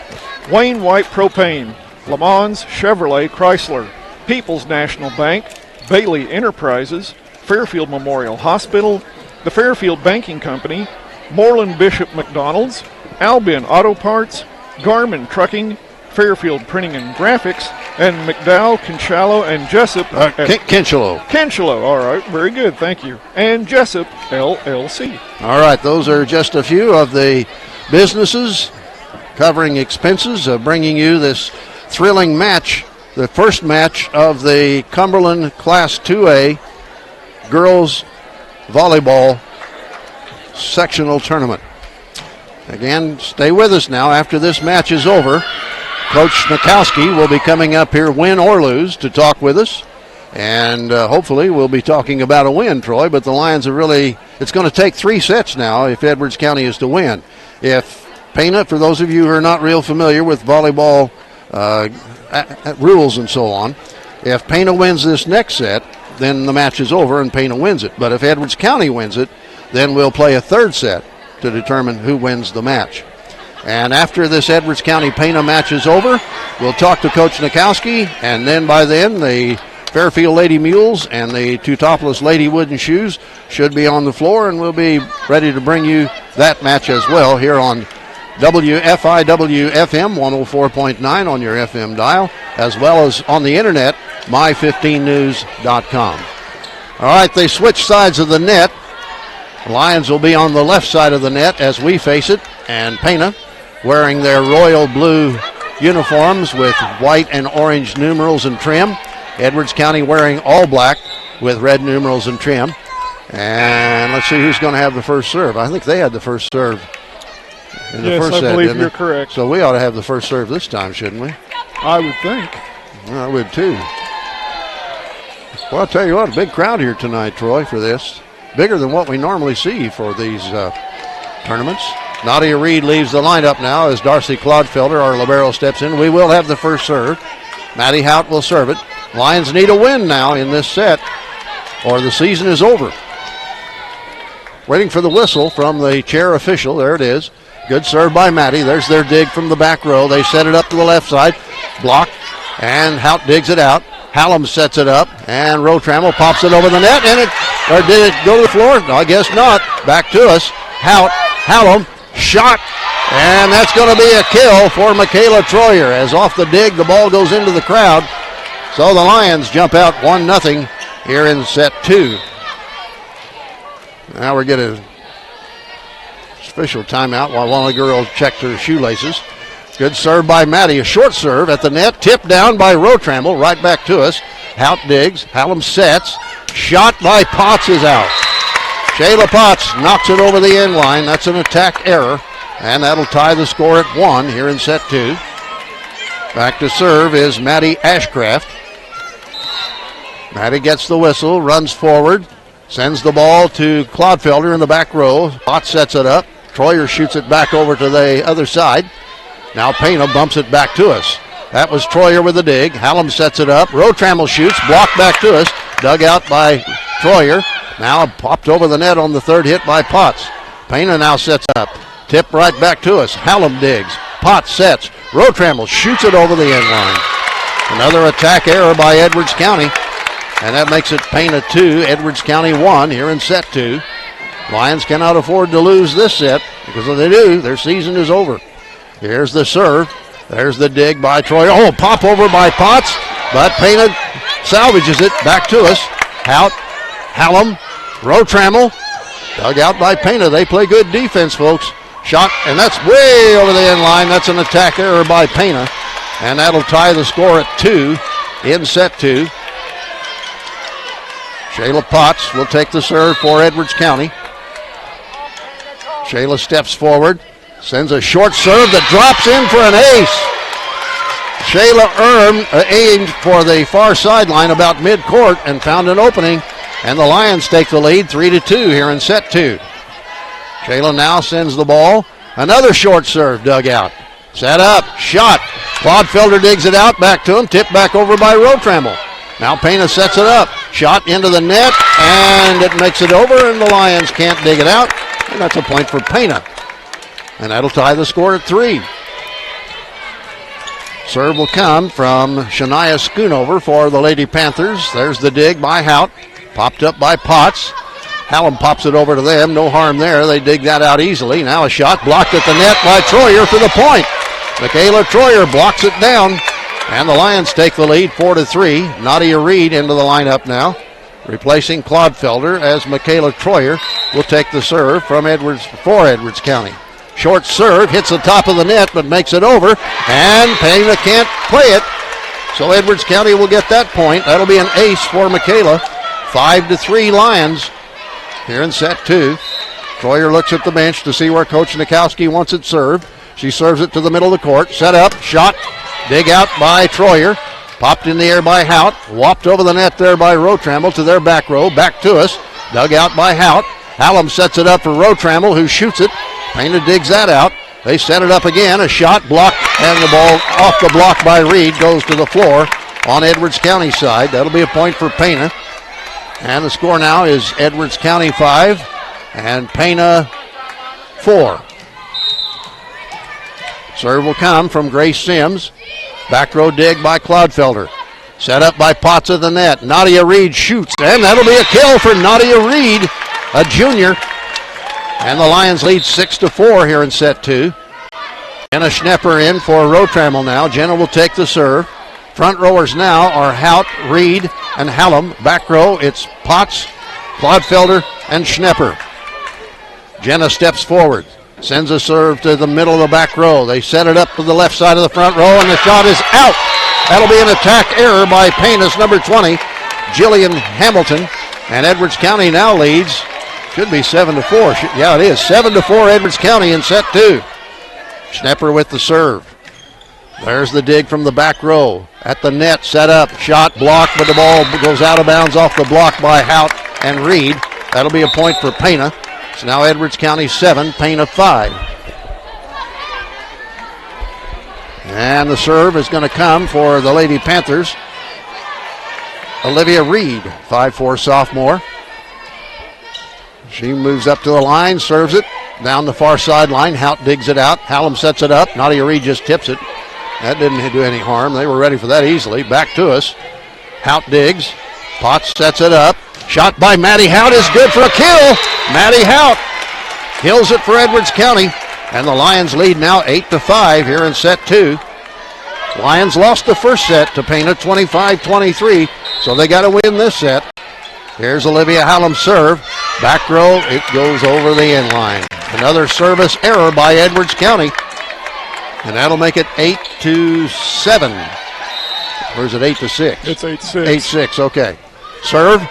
Speaker 2: Wayne White Propane, Le Mans Chevrolet Chrysler, People's National Bank, Bailey Enterprises, Fairfield Memorial Hospital, the Fairfield Banking Company, Moreland Bishop McDonald's, Albion Auto Parts, Garmin Trucking, Fairfield Printing and Graphics, and McDowell, Conchalo, and Jessup.
Speaker 1: Kinchalo.
Speaker 2: Kinchalo, all right, very good, thank you. And Jessup, LLC.
Speaker 1: All right, those are just a few of the businesses covering expenses of bringing you this thrilling match, the first match of the Cumberland Class 2A Girls Volleyball Sectional Tournament. Again, stay with us now. After this match is over, Coach Hnetkovsky will be coming up here, win or lose, to talk with us. And hopefully we'll be talking about a win, Troy. But the Lions are really, it's going to take 3 sets now if Edwards County is to win. If Pana, for those of you who are not real familiar with volleyball rules and so on, if Pana wins this next set, then the match is over and Pana wins it. But if Edwards County wins it, then we'll play a third set to determine who wins the match. And after this Edwards County Pana match is over, we'll talk to Coach Hnetkovsky, and then by then the Fairfield Lady Mules and the Teutopolis Lady Wooden Shoes should be on the floor, and we'll be ready to bring you that match as well here on WFIW FM 104.9 on your FM dial, as well as on the internet, my15news.com. All right, they switch sides of the net. The Lions will be on the left side of the net as we face it, and Pana wearing their royal blue uniforms with white and orange numerals and trim. Edwards County wearing all black with red numerals and trim. And let's see who's going to have the first serve. I think they had the first serve in the first set.
Speaker 2: Yes, I believe you're correct.
Speaker 1: So we ought to have the first serve this time, shouldn't we?
Speaker 2: I would think.
Speaker 1: Well, I would too. Well, I'll tell you what, a big crowd here tonight, Troy, for this. Bigger than what we normally see for these tournaments. Nadia Reid leaves the lineup now as Darcy Clodfelter, our libero, steps in. We will have the first serve. Maddie Hout will serve it. Lions need a win now in this set, or the season is over. Waiting for the whistle from the chair official. There it is. Good serve by Maddie. There's their dig from the back row. They set it up to the left side. Block, and Hout digs it out. Hallam sets it up, and Rotramel pops it over the net, and or did it go to the floor? No, I guess not. Back to us. Hallam, shot, and that's going to be a kill for Mikayla Troyer, as off the dig, the ball goes into the crowd. So the Lions jump out 1-0 here in set 2. Now we're getting official timeout while one of the girls checked her shoelaces. Good serve by Maddie. A short serve at the net. Tipped down by Rotramel. Right back to us. Hout digs. Hallam sets. Shot by Potts is out. Shayla Potts knocks it over the end line. That's an attack error. And that'll tie the score at 1 here in set 2. Back to serve is Maddie Ashcraft. Maddie gets the whistle. Runs forward. Sends the ball to Clodfelter in the back row. Potts sets it up. Troyer shoots it back over to the other side. Now Pana bumps it back to us. That was Troyer with the dig. Hallam sets it up. Rotramel shoots. Blocked back to us. Dug out by Troyer. Now popped over the net on the third hit by Potts. Pana now sets up. Tip right back to us. Hallam digs. Potts sets. Rotramel shoots it over the end line. Another attack error by Edwards County. And that makes it Pana 2, Edwards County 1 here in set 2. Lions cannot afford to lose this set, because if they do, their season is over. Here's the serve. There's the dig by Troy. Oh, pop over by Potts, but Pana salvages it back to us. Hout, Hallam, Rotramel, dug out by Pana. They play good defense, folks. Shot, and that's way over the end line. That's an attack error by Pana, and that'll tie the score at 2 in set 2. Shayla Potts will take the serve for Edwards County. Shayla steps forward, sends a short serve that drops in for an ace. Shayla aimed for the far sideline about mid-court and found an opening, and the Lions take the lead 3-2 here in set 2. Shayla now sends the ball. Another short serve dug out. Set up, shot. Clodfelter digs it out, back to him, tipped back over by Rotramel. Now Pana sets it up. Shot into the net, and it makes it over, and the Lions can't dig it out. And that's a point for Pana. And that'll tie the score at 3. Serve will come from Shania Schoonover for the Lady Panthers. There's the dig by Hout. Popped up by Potts. Hallam pops it over to them. No harm there. They dig that out easily. Now a shot blocked at the net by Troyer for the point. Mikayla Troyer blocks it down. And the Lions take the lead 4-3. Nadia Reid into the lineup now, replacing Clodfelter, as Mikayla Troyer will take the serve from Edwards County. Short serve hits the top of the net but makes it over, and Pana can't play it. So Edwards County will get that point. That'll be an ace for Mikayla. 5-3 Lions here in set 2. Troyer looks at the bench to see where Coach Hnetkovsky wants it served. She serves it to the middle of the court. Set up, shot. Dig out by Troyer. Popped in the air by Hout. Whopped over the net there by Rotramel to their back row. Back to us. Dug out by Hout. Hallam sets it up for Rotramel, who shoots it. Pana digs that out. They set it up again. A shot blocked, and the ball off the block by Reid goes to the floor on Edwards County side. That'll be a point for Pana. And the score now is Edwards County 5 and Pana 4. Serve will come from Grace Sims. Back row dig by Clodfelter. Set up by Potts of the net. Nadia Reid shoots, and that'll be a kill for Nadia Reid, a junior. And the Lions lead 6-4 here in set 2. Jenna Schnepper in for Rotramel now. Jenna will take the serve. Front rowers now are Hout, Reid, and Hallam. Back row, it's Potts, Clodfelter, and Schnepper. Jenna steps forward. Sends a serve to the middle of the back row. They set it up to the left side of the front row, and the shot is out. That'll be an attack error by Payne's number 20, Jillian Hamilton. And Edwards County now leads. Should be 7-4. Yeah, it is. 7-4 Edwards County in set 2. Schnepper with the serve. There's the dig from the back row. At the net, set up. Shot blocked, but the ball goes out of bounds off the block by Hout and Reid. That'll be a point for Pana. It's now Edwards County 7, Pana 5. And the serve is going to come for the Lady Panthers. Olivia Reid, 5'4" sophomore. She moves up to the line, serves it down the far sideline. Hout digs it out. Hallam sets it up. Nadia Reid just tips it. That didn't do any harm. They were ready for that easily. Back to us. Hout digs. Potts sets it up. Shot by Maddie Hout is good for a kill. Maddie Hout kills it for Edwards County. And the Lions lead now 8-5 here in set 2. Lions lost the first set to Pana 25-23, so they got to win this set. Here's Olivia Hallam's serve. Back row, it goes over the end line. Another service error by Edwards County. And that'll make it 8-7. Or is it 8-6?
Speaker 2: It's 8-6.
Speaker 1: 8-6, okay. Serve.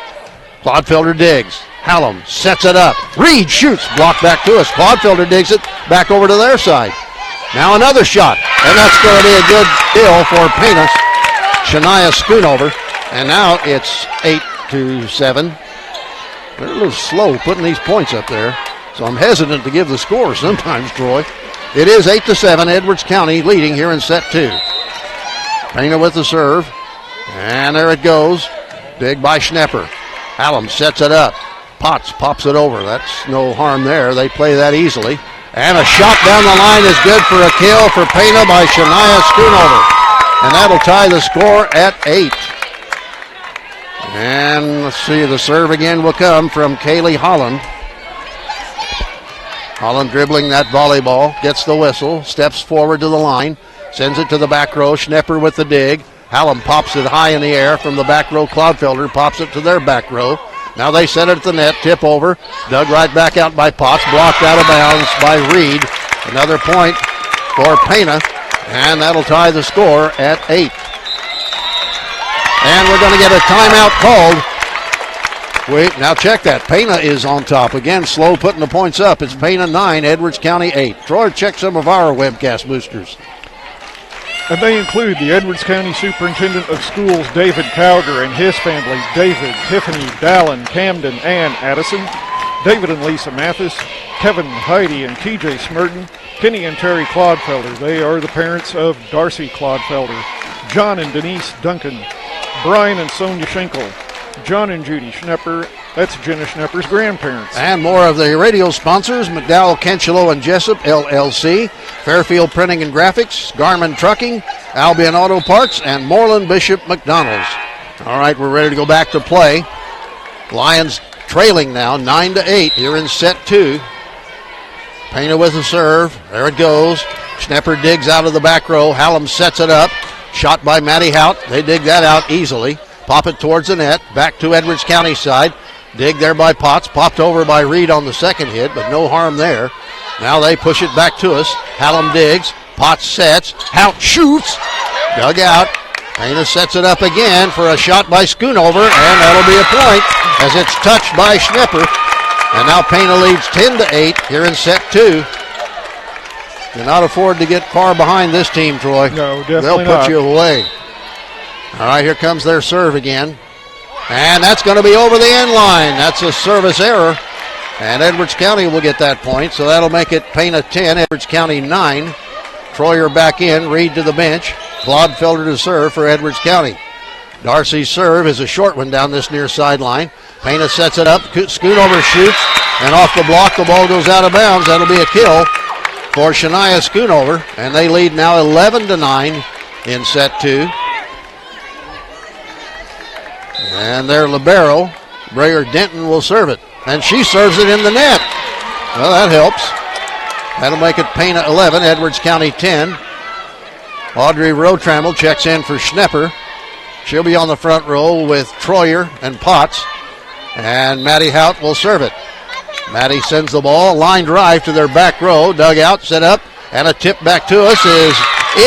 Speaker 1: Clodfelter digs. Hallam sets it up. Reid shoots. Blocked back to us. Clodfelter digs it back over to their side. Now another shot. And that's going to be a good kill for Pana. Shania Schoonover. And now it's 8-7. They're a little slow putting these points up there. So I'm hesitant to give the score sometimes, Troy. It is 8-7. Edwards County leading here in set 2. Pana with the serve. And there it goes. Dig by Schnepper. Hallam sets it up. Potts pops it over. That's no harm there. They play that easily. And a shot down the line is good for a kill for Pana by Shania Schoonover. And that'll tie the score at 8. And let's see, the serve again will come from Kaylee Holland. Holland dribbling that volleyball, gets the whistle, steps forward to the line, sends it to the back row. Schnepper with the dig. Hallam pops it high in the air from the back row. Clodfelter pops it to their back row. Now they set it at the net, tip over, dug right back out by Potts, blocked out of bounds by Reid. Another point for Pana, and that'll tie the score at 8. And we're going to get a timeout called. Wait, now check that. Pana is on top. Again, slow putting the points up. It's Pana 9, Edwards County 8. Troy, check some of our webcast boosters.
Speaker 2: And they include the Edwards County Superintendent of Schools, David Cowger, and his family, David, Tiffany, Dallin, Camden, and Addison, David and Lisa Mathis, Kevin, Heidi, and TJ Smerton, Kenny and Terry Clodfelter. They are the parents of Darcy Clodfelter, John and Denise Duncan, Brian and Sonia Schenkel, John and Judy Schnepper. That's Jenna Schnepper's grandparents.
Speaker 1: And more of the radio sponsors: McDowell, Kenchelo, and Jessup, LLC, Fairfield Printing and Graphics, Garmin Trucking, Albion Auto Parts, and Moreland Bishop McDonald's. All right, we're ready to go back to play. Lions trailing now 9-8 here in set 2. Pana with the serve. There it goes. Schnepper digs out of the back row. Hallam sets it up. Shot by Maddie Hout. They dig that out easily. Pop it towards the net. Back to Edwards County side. Dig there by Potts. Popped over by Reid on the second hit, but no harm there. Now they push it back to us. Hallam digs. Potts sets. Hout shoots. Dug out. Pana sets it up again for a shot by Schoonover, and that'll be a point as it's touched by Schnepper. And now Pana leads 10-8 here in set 2. Cannot afford to get far behind this team, Troy.
Speaker 2: No, definitely
Speaker 1: They'll put
Speaker 2: not.
Speaker 1: you away. All right, here comes their serve again. And that's going to be over the end line. That's a service error. And Edwards County will get that point, so that'll make it Pana 10, Edwards County 9. Troyer back in, Reid to the bench. Clodfelter to serve for Edwards County. Darcy's serve is a short one down this near sideline. Pana sets it up. Schoonover shoots, and off the block, the ball goes out of bounds. That'll be a kill for Shania Schoonover, and they lead now 11-9 in set 2. And their libero, Brayer Denton, will serve it, and she serves it in the net. Well, that helps. That'll make it Pana 11, Edwards County 10. Audrey Rotramel checks in for Schnepper. She'll be on the front row with Troyer and Potts. And Maddie Hout will serve it. Maddie sends the ball, line drive to their back row, dug out, set up, and a tip back to us is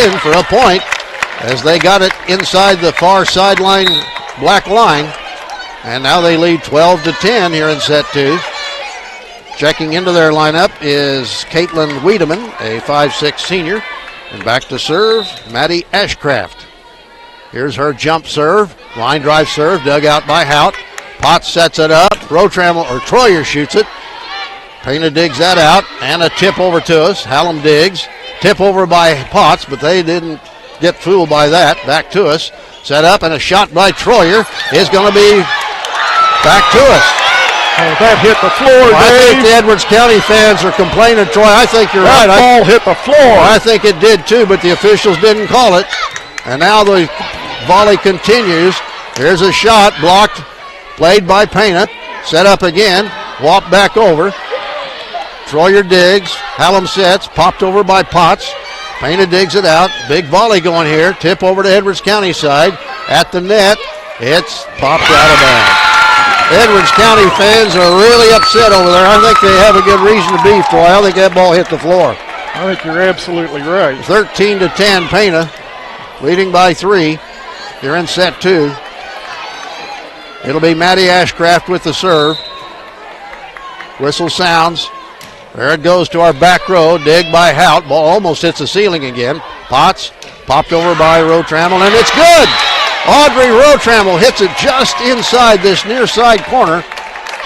Speaker 1: in for a point as they got it inside the far sideline black line. And now they lead 12-10 here in set 2. Checking into their lineup is Caitlin Wiedemann, a 5'6" senior. And back to serve, Maddie Ashcraft. Here's her jump serve, line drive serve, dug out by Hout. Potts sets it up, Troyer shoots it. Pana digs that out, and a tip over to us. Hallam digs, Tip over by Potts, but they didn't get fooled by that. Back to us. Set up, and a shot by Troyer is going to be back to us.
Speaker 2: Oh, that hit the floor,
Speaker 1: I
Speaker 2: Dave.
Speaker 1: think the Edwards County fans are complaining, Troy. I think you're
Speaker 2: That
Speaker 1: right.
Speaker 2: ball hit the floor.
Speaker 1: I think it did too, but the officials didn't call it. And now the volley continues. Here's a shot blocked, played by Pana. Set up again, walked back over. Troyer digs, Hallam sets, popped over by Potts. Pana digs it out. Big volley going here. Tip over to Edwards County side. At the net, it's popped out of bounds. Edwards County fans are really upset over there. I think they have a good reason to be, Troy. I think that ball hit the floor.
Speaker 2: I think you're absolutely right.
Speaker 1: 13-10, Pana leading by 3. They're in set 2. It'll be Maddie Ashcraft with the serve. Whistle sounds. There it goes to our back row. Dig by Hout. Ball almost hits the ceiling again. Potts popped over by Rotramel, and it's good. Audrey Rotramel hits it just inside this near side corner,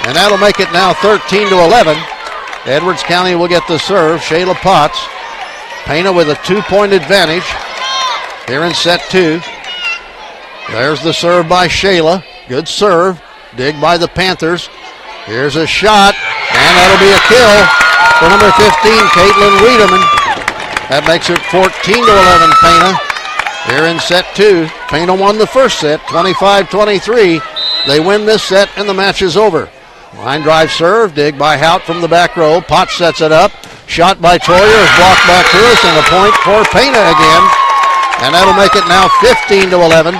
Speaker 1: and that'll make it now 13-11. Edwards County will get the serve. Shayla Potts. Pana with a 2-point advantage here in set 2. There's the serve by Shayla. Good serve. Dig by the Panthers. Here's a shot, and that'll be a kill for number 15, Caitlin Wiedemann. That makes it 14-11 Pana. Here in set 2. Pana won the first set, 25-23. They win this set, and the match is over. Line drive serve, dig by Hout from the back row. Potts sets it up. Shot by Troyer is blocked back to us, and a point for Pana again. And that'll make it now 15-11.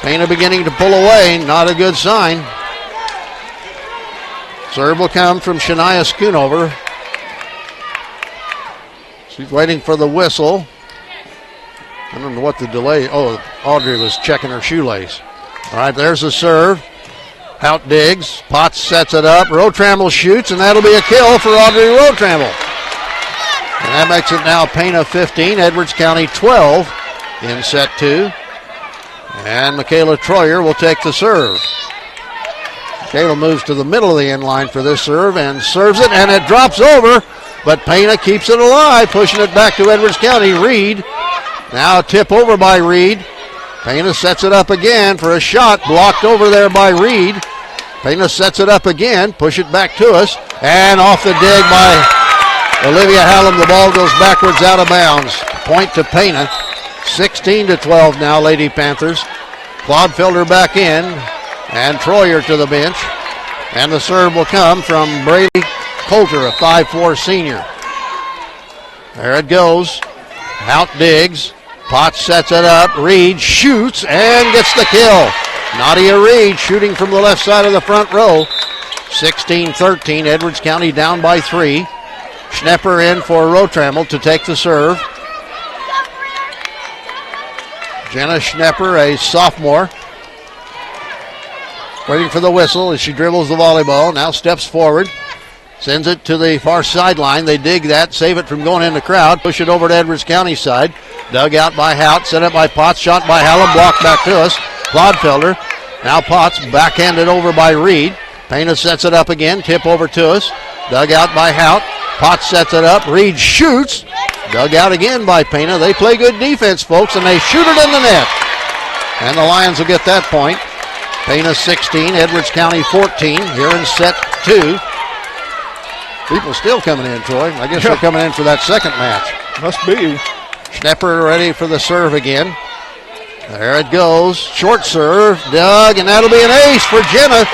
Speaker 1: Pana beginning to pull away, not a good sign. Serve will come from Shania Schoonover. She's waiting for the whistle. I don't know what the delay. Oh, Audrey was checking her shoelace. All right, there's the serve. Hout digs. Potts sets it up. Rotramel shoots, and that'll be a kill for Audrey Rotramel. And that makes it now Pana 15, Edwards County 12 in set 2. And Mikayla Troyer will take the serve. Mikayla moves to the middle of the end line for this serve and serves it, and it drops over, but Pana keeps it alive, pushing it back to Edwards County. Reid. Now a tip over by Reid. Pana sets it up again for a shot, blocked over there by Reid. Pana sets it up again, push it back to us, and off the dig by Olivia Hallam. The ball goes backwards out of bounds. Point to Pana. 16-12 now, Lady Panthers. Clodfelter back in, and Troyer to the bench. And the serve will come from Brady Coulter, a 5'4 senior. There it goes. Hout digs. Potts sets it up. Reid shoots and gets the kill. Nadia Reid shooting from the left side of the front row. 16-13. Edwards County down by 3. Schnepper in for Rotramel to take the serve. Jenna Schnepper, a sophomore, waiting for the whistle as she dribbles the volleyball. Now steps forward. Sends it to the far sideline. They dig that, save it from going in the crowd, push it over to Edwards County side. Dug out by Hout, set up by Potts, shot by Hallam, blocked back to us. Clodfelter. Now Potts, backhanded over by Reid. Pana sets it up again, tip over to us. Dug out by Hout. Potts sets it up. Reid shoots. Dug out again by Pana. They play good defense, folks, and they shoot it in the net. And the Lions will get that point. Pana 16, Edwards County 14, here in set 2. People still coming in, Troy. I guess they're coming in for that second match.
Speaker 2: Must be.
Speaker 1: Schnepper ready for the serve again. There it goes. Short serve, dug, and that'll be an ace for Jenna.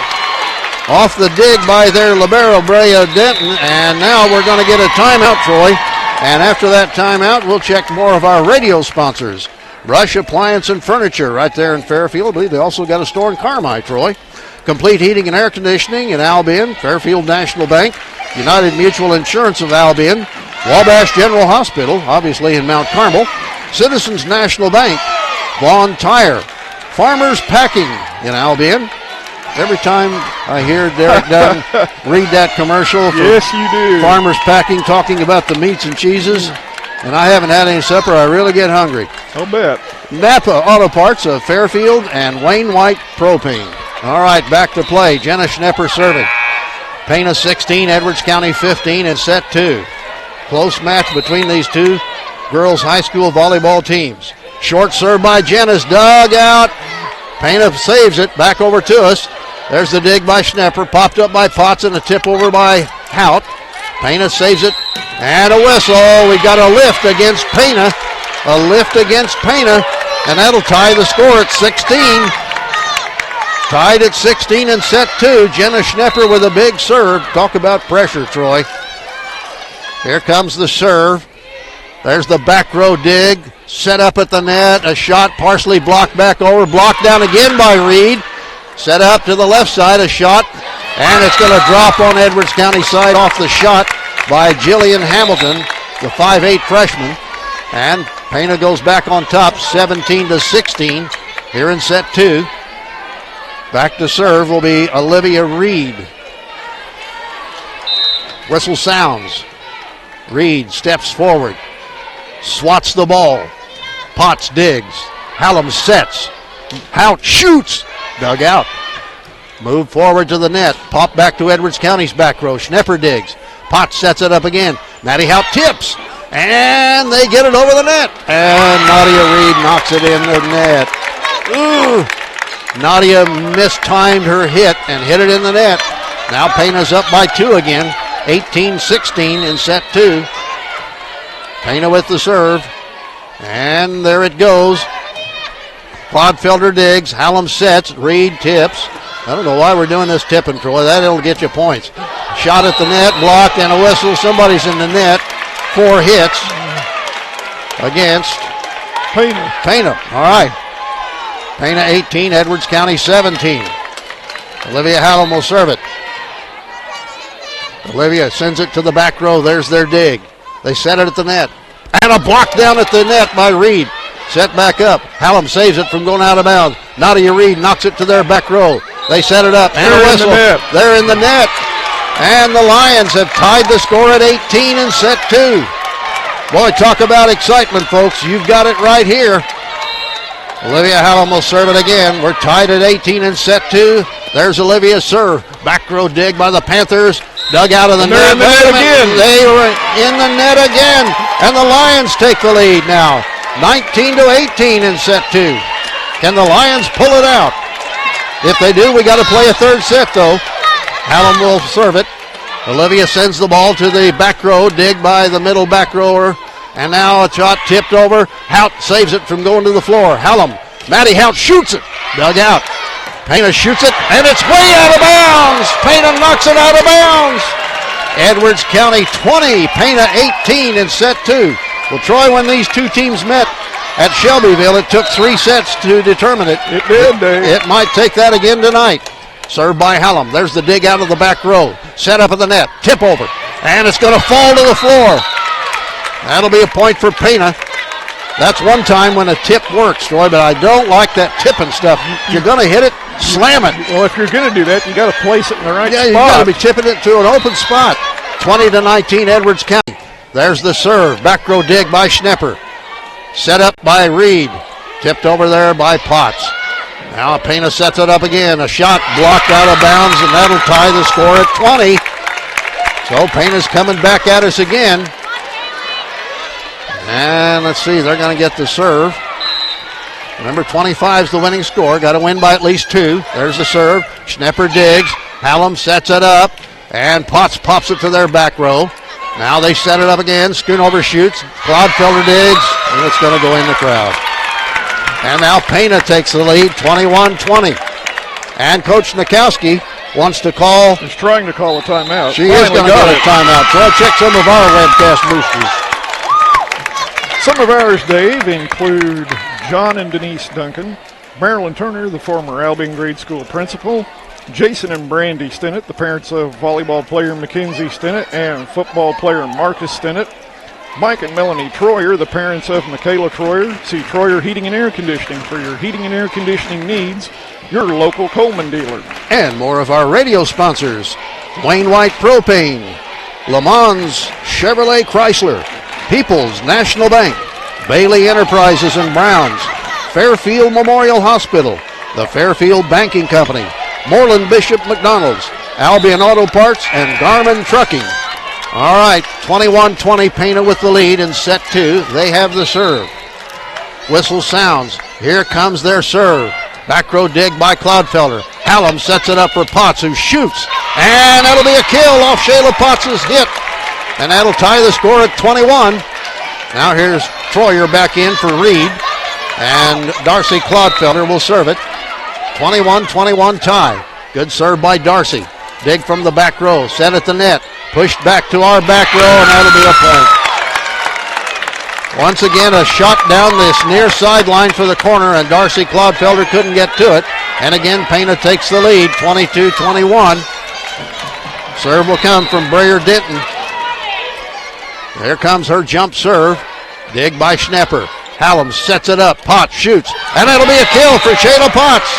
Speaker 1: Off the dig by their libero, Brea Denton. And now we're going to get a timeout, Troy. And after that timeout, we'll check more of our radio sponsors. Brush Appliance and Furniture right there in Fairfield. I believe they also got a store in Carmi, Troy. Complete Heating and Air Conditioning in Albion. Fairfield National Bank. United Mutual Insurance of Albion. Wabash General Hospital, obviously in Mount Carmel. Citizens National Bank. Vaughn Tire. Farmers Packing in Albion. Every time I hear Derek Dunn read that commercial for
Speaker 2: yes, you do.
Speaker 1: Farmers Packing talking about the meats and cheeses, and I haven't had any supper, I really get hungry.
Speaker 2: I'll bet.
Speaker 1: Napa Auto Parts of Fairfield and Wayne White Propane. All right, back to play. Jenna Schnepper serving. Pana 16, Edwards County 15 in set 2. Close match between these two girls' high school volleyball teams. Short serve by Jenna's dug out. Pana saves it. Back over to us. There's the dig by Schnepper. Popped up by Potts and a tip over by Hout. Pana saves it. And a whistle. We got a lift against Pana. A lift against Pana. And that'll tie the score at 16. Tied at 16 in set 2. Jenna Schnepper with a big serve. Talk about pressure, Troy. Here comes the serve. There's the back row dig. Set up at the net. A shot partially blocked back over. Blocked down again by Reid. Set up to the left side. A shot. And it's going to drop on Edwards County side off the shot by Jillian Hamilton, the 5'8 freshman. And Pana goes back on top 17-16 here in set 2. Back to serve will be Olivia Reid. Whistle sounds. Reid steps forward. Swats the ball. Potts digs. Hallam sets. Hout shoots. Dug out. Move forward to the net. Pop back to Edwards County's back row. Schnepper digs. Potts sets it up again. Maddie Hout tips. And they get it over the net. And Nadia Reid knocks it in the net. Ooh. Nadia mistimed her hit and hit it in the net. Now Pana's up by 2 again. 18-16 in set 2. Pana with the serve. And there it goes. Clodfelter digs. Hallam sets. Reid tips. I don't know why we're doing this tipping, Troy. That'll get you points. Shot at the net. Blocked and a whistle. Somebody's in the net. 4 hits against Pana. All right. Pana 18. Edwards County 17. Olivia Hallam will serve it. Olivia sends it to the back row. There's their dig. They set it at the net. And a block down at the net by Reid. Set back up. Hallam saves it from going out of bounds. Nadia Reid knocks it to their back row. They set it up. And a whistle. They're in the net. And the Lions have tied the score at 18 in set 2. Boy, talk about excitement, folks. You've got it right here. Olivia Hallam will serve it again. We're tied at 18 in set 2. There's Olivia's serve. Back row dig by the Panthers. Dug out of the net.
Speaker 2: In the net again.
Speaker 1: They were in the net again. And the Lions take the lead now. 19-18 in set 2. Can the Lions pull it out? If they do, we got to play a third set, though. Hallam will serve it. Olivia sends the ball to the back row. Dig by the middle back rower. And now a shot tipped over. Hout saves it from going to the floor. Hallam. Maddie Hout shoots it. Dug out. Pana shoots it, and it's way out of bounds. Pana knocks it out of bounds. Edwards County 20, Pana 18 in set 2. Well, Troy, when these two teams met at Shelbyville, it took 3 sets to determine it.
Speaker 2: It did, Dave.
Speaker 1: It might take that again tonight. Served by Hallam. There's the dig out of the back row. Set up at the net. Tip over. And it's going to fall to the floor. That'll be a point for Pana. That's one time when a tip works, Troy, but I don't like that tipping stuff. You're going to hit it, slam it.
Speaker 2: Well, if you're going to do that, you got to place it in the right spot.
Speaker 1: Yeah, you got to be tipping it to an open spot. 20-19 Edwards County. There's the serve. Back row dig by Schnepper. Set up by Reid. Tipped over there by Potts. Now Pana sets it up again. A shot blocked out of bounds, and that'll tie the score at 20. So Pana's coming back at us again. And let's see, they're going to get the serve. Remember, 25 is the winning score. Got to win by at least 2. There's the serve. Schnepper digs. Hallam sets it up. And Potts pops it to their back row. Now they set it up again. Schoonover shoots. Clodfelter digs. And it's going to go in the crowd. And now Pana takes the lead, 21-20. And Coach Hnetkovsky wants to call.
Speaker 2: He's trying to call a timeout.
Speaker 1: She is going to get a timeout. So I'll check some of our webcast boosters.
Speaker 2: Some of ours, Dave, include John and Denise Duncan, Marilyn Turner, the former Albing Grade School principal, Jason and Brandy Stinnett, the parents of volleyball player Mackenzie Stinnett and football player Marcus Stinnett, Mike and Melanie Troyer, the parents of Mikayla Troyer. See Troyer Heating and Air Conditioning for your heating and air conditioning needs, your local Coleman dealer.
Speaker 1: And more of our radio sponsors: Wayne White Propane, Le Mans Chevrolet Chrysler, People's National Bank, Bailey Enterprises and Browns, Fairfield Memorial Hospital, the Fairfield Banking Company, Moreland Bishop McDonald's, Albion Auto Parts, and Garmin Trucking. All right, 21-20, Pana with the lead in set 2. They have the serve. Whistle sounds. Here comes their serve. Back row dig by Clodfelter. Hallam sets it up for Potts, who shoots. And that'll be a kill off Shayla Potts' hit. And that'll tie the score at 21. Now here's Troyer back in for Reid. And Darcy Clodfelter will serve it. 21-21 tie. Good serve by Darcy. Dig from the back row. Set at the net. Pushed back to our back row, and that'll be a point. Once again, a shot down this near sideline for the corner, and Darcy Clodfelter couldn't get to it. And again, Pana takes the lead, 22-21. Serve will come from Breyer Denton. Here comes her jump serve. Dig by Schnepper. Hallam sets it up. Potts shoots. And that'll be a kill for Shayla Potts.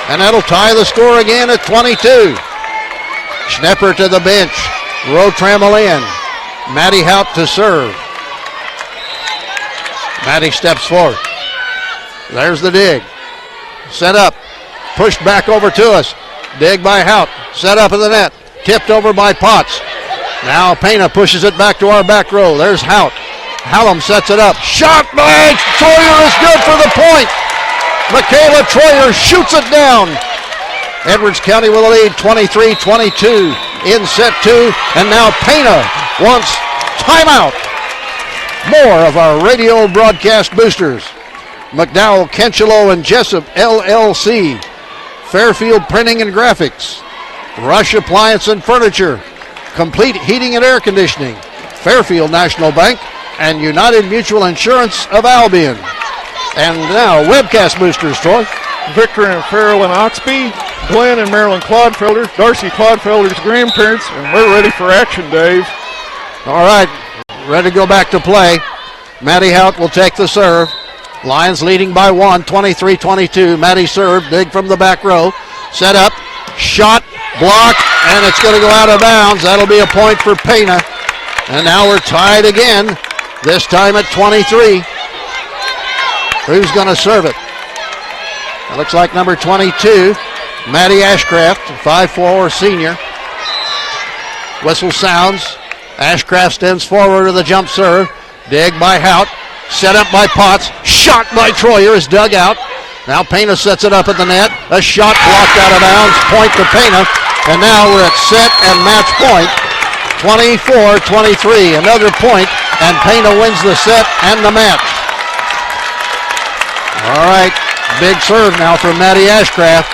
Speaker 1: And that'll tie the score again at 22. Schnepper to the bench. Rotramel in. Maddie Hout to serve. Maddie steps forward. There's the dig. Set up. Pushed back over to us. Dig by Hout. Set up in the net. Tipped over by Potts. Now Pana pushes it back to our back row. There's Hout. Hallam sets it up. Shot by Troyer is good for the point. Mikayla Troyer shoots it down. Edwards County with a lead, 23-22 in set 2. And now Pana wants timeout. More of our radio broadcast boosters. McDowell, Kenchelo, and Jessup, LLC. Fairfield Printing and Graphics. Rush Appliance and Furniture. Complete Heating and Air Conditioning. Fairfield National Bank and United Mutual Insurance of Albion. And now webcast boosters, Troy.
Speaker 2: Victor and Farrell and Oxby, Glenn and Marilyn Clodfelter, Darcy Clodfelter's grandparents, and we're ready for action, Dave.
Speaker 1: All right, ready to go back to play. Maddie Hout will take the serve. Lions leading by 1, 23-22. Maddie serve, dig from the back row. Set up, shot, block, and it's going to go out of bounds. That'll be a point for Pana. And now we're tied again, this time at 23. Who's going to serve it? It looks like number 22, Maddie Ashcraft, 5'4" senior. Whistle sounds. Ashcraft stands forward to the jump serve. Dig by Hout. Set up by Potts. Shot by Troyer is dug out. Now Pana sets it up at the net. A shot blocked out of bounds. Point to Pana. And now we're at set and match point. 24-23. Another point, and Pana wins the set and the match. All right. Big serve now from Maddie Ashcraft.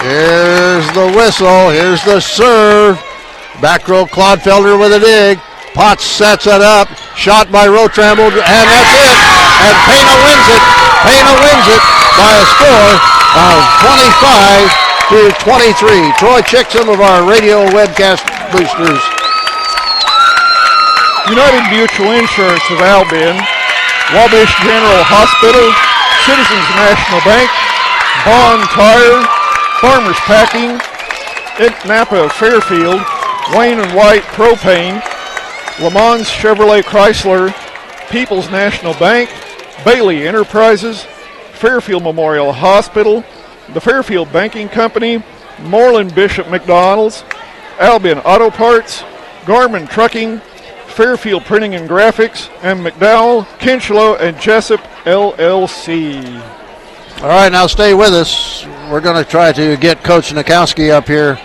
Speaker 1: Here's the whistle. Here's the serve. Back row Clodfelter with a dig. Potts sets it up. Shot by Rotramel, and that's it. And Pana wins it. Pana wins it by a score of 25-23. Troy, check some of our radio webcast boosters.
Speaker 2: United Mutual Insurance of Albion, Wabash General Hospital, Citizens National Bank, Bond Tire, Farmers Packing, Napa Fairfield, Wayne and White Propane, Le Mans Chevrolet Chrysler, People's National Bank, Bailey Enterprises, Fairfield Memorial Hospital, the Fairfield Banking Company, Moreland Bishop McDonald's, Albion Auto Parts, Garmin Trucking, Fairfield Printing and Graphics, and McDowell, Kinchelo, and Jessup, LLC.
Speaker 1: All right, now stay with us. We're going to try to get Coach Hnetkovsky up here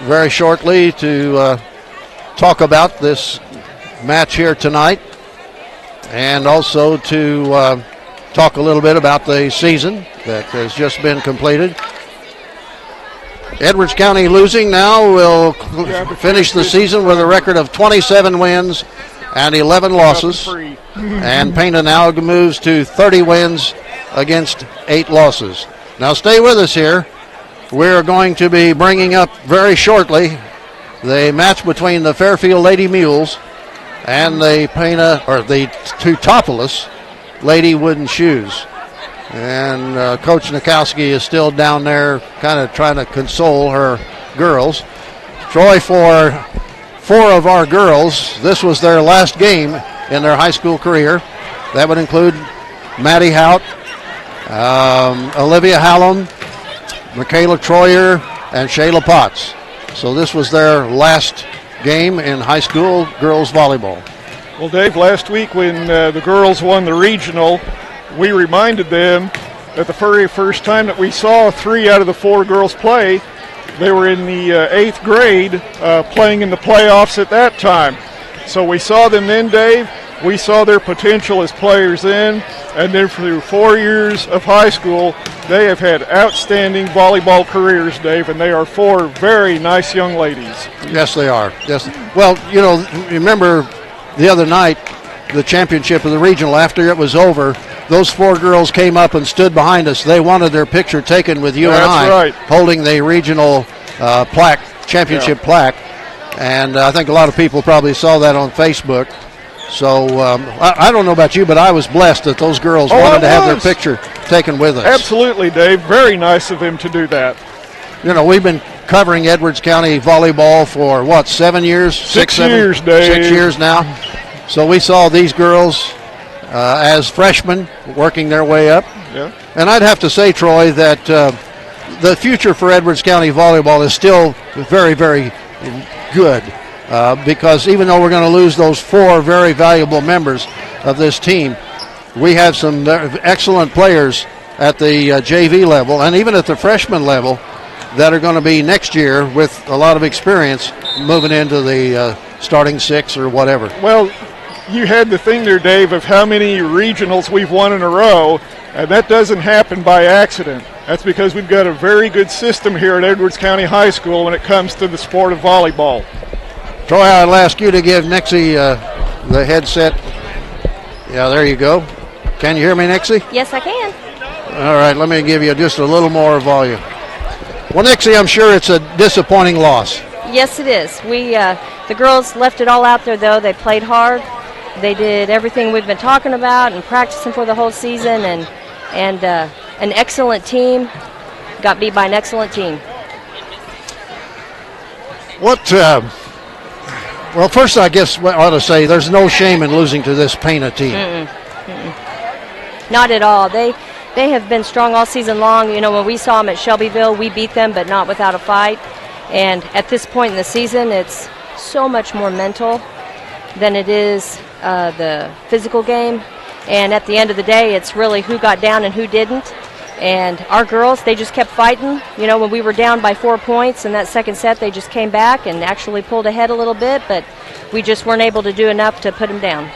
Speaker 1: very shortly to talk about this match here tonight, and also to talk a little bit about the season that has just been completed. Edwards County losing now will finish the season with a record of 27 wins and 11 losses. And Pana now moves to 30 wins against 8 losses. Now stay with us here. We're going to be bringing up very shortly the match between the Fairfield Lady Mules and the Pana, or the Teutopolis Lady Wooden Shoes. And Coach Hnetkovsky is still down there kind of trying to console her girls. Troy, for 4 of our girls, this was their last game in their high school career. That would include Maddie Hout, Olivia Hallam, Mikayla Troyer, and Shayla Potts. So this was their last game in high school girls volleyball.
Speaker 2: Well, Dave, last week when the girls won the regional, we reminded them that the very first time that we saw 3 out of the 4 girls play, they were in the 8th grade playing in the playoffs at that time. So we saw them then, Dave. We saw their potential as players then, and then through 4 years of high school, they have had outstanding volleyball careers, Dave, and they are 4 very nice young ladies.
Speaker 1: Yes, they are. Yes. Well, you know, remember the other night, the championship of the regional, after it was over, those 4 girls came up and stood behind us. They wanted their picture taken with you and I,
Speaker 2: right,
Speaker 1: holding the regional plaque, championship plaque. And I think a lot of people probably saw that on Facebook. So I don't know about you, but I was blessed that those girls wanted to have their picture taken with us.
Speaker 2: Absolutely, Dave. Very nice of them to do that.
Speaker 1: You know, we've been covering Edwards County volleyball for, what, 7 years?
Speaker 2: 6 years, Dave.
Speaker 1: 6 years now. So we saw these girls as freshmen working their way up.
Speaker 2: Yeah.
Speaker 1: And I'd have to say, Troy, that the future for Edwards County volleyball is still very, very good. Because even though we're going to lose those 4 very valuable members of this team, we have some excellent players at the JV level and even at the freshman level that are going to be next year with a lot of experience moving into the starting 6 or whatever.
Speaker 2: Well, you had the thing there, Dave, of how many regionals we've won in a row, and that doesn't happen by accident. That's because we've got a very good system here at Edwards County High School when it comes to the sport of volleyball.
Speaker 1: Troy, I'll ask you to give Nixie the headset. Yeah, there you go. Can you hear me, Nixie?
Speaker 5: Yes, I can.
Speaker 1: All right, let me give you just a little more volume. Well, Nixie, I'm sure it's a disappointing loss.
Speaker 5: Yes, it is. The girls left it all out there, though. They played hard. They did everything we've been talking about and practicing for the whole season, and an excellent team got beat by an excellent team.
Speaker 1: Well, first, I guess I ought to say there's no shame in losing to this Pana team.
Speaker 5: Not at all. They have been strong all season long. You know, when we saw them at Shelbyville, we beat them, but not without a fight. And at this point in the season, it's so much more mental than it is the physical game. And at the end of the day, it's really who got down and who didn't. And our girls, they just kept fighting. You know, when we were down by 4 points in that second set, they just came back and actually pulled ahead a little bit, but we just weren't able to do enough to put them down.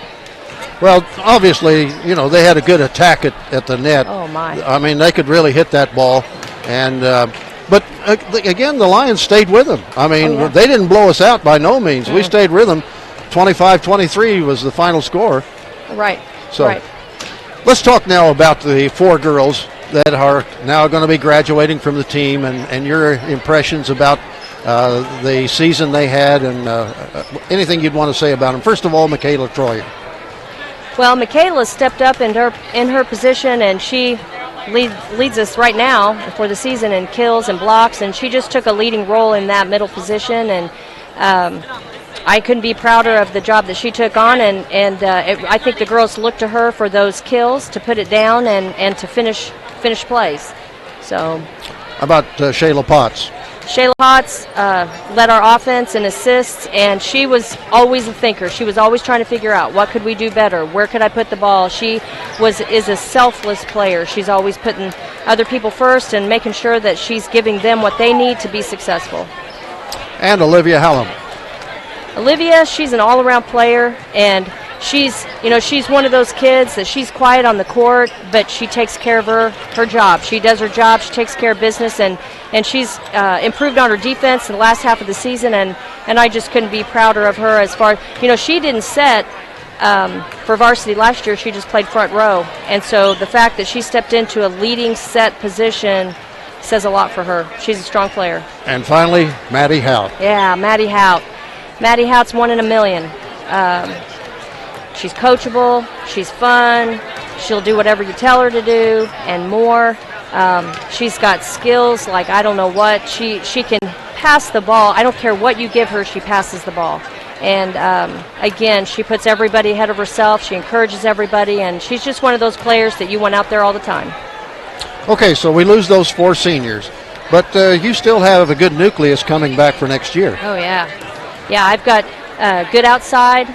Speaker 1: Well, obviously, you know, they had a good attack at the net.
Speaker 5: Oh, my.
Speaker 1: I mean, they could really hit that ball. And but, again, the Lions stayed with them. I mean, they didn't blow us out by no means. We stayed with them. 25-23 was the final score.
Speaker 5: Right.
Speaker 1: So
Speaker 5: right.
Speaker 1: Let's talk now about the 4 girls that are now going to be graduating from the team and your impressions about the season they had and anything you'd want to say about them. First of all, Mikayla Troyer.
Speaker 5: Well, Mikayla stepped up in her position, and she leads us right now for the season in kills and blocks, and she just took a leading role in that middle position, and I couldn't be prouder of the job that she took on, and I think the girls looked to her for those kills to put it down and to finish plays. So,
Speaker 1: how about Shayla Potts?
Speaker 5: Shayla Potts led our offense in assists, and she was always a thinker. She was always trying to figure out what could we do better, where could I put the ball. She is a selfless player. She's always putting other people first and making sure that she's giving them what they need to be successful.
Speaker 1: And Olivia Hallam.
Speaker 5: Olivia, she's an all-around player, and she's one of those kids that she's quiet on the court, but she takes care of her job. She does her job, she takes care of business, and she's improved on her defense in the last half of the season, and I just couldn't be prouder of her as far, she didn't set for varsity last year, she just played front row, and so the fact that she stepped into a leading set position says a lot for her. She's a strong player.
Speaker 1: And finally, Maddie Hout.
Speaker 5: Yeah, Maddie Hout. Maddie Hout's 1 in a million. She's coachable, she's fun, she'll do whatever you tell her to do and more. She's got skills like I don't know what. She can pass the ball. I don't care what you give her, she passes the ball. And again, she puts everybody ahead of herself, she encourages everybody, and she's just one of those players that you want out there all the time.
Speaker 1: Okay, so we lose those 4 seniors, but you still have a good nucleus coming back for next year.
Speaker 5: Oh, yeah. Yeah, I've got good outside.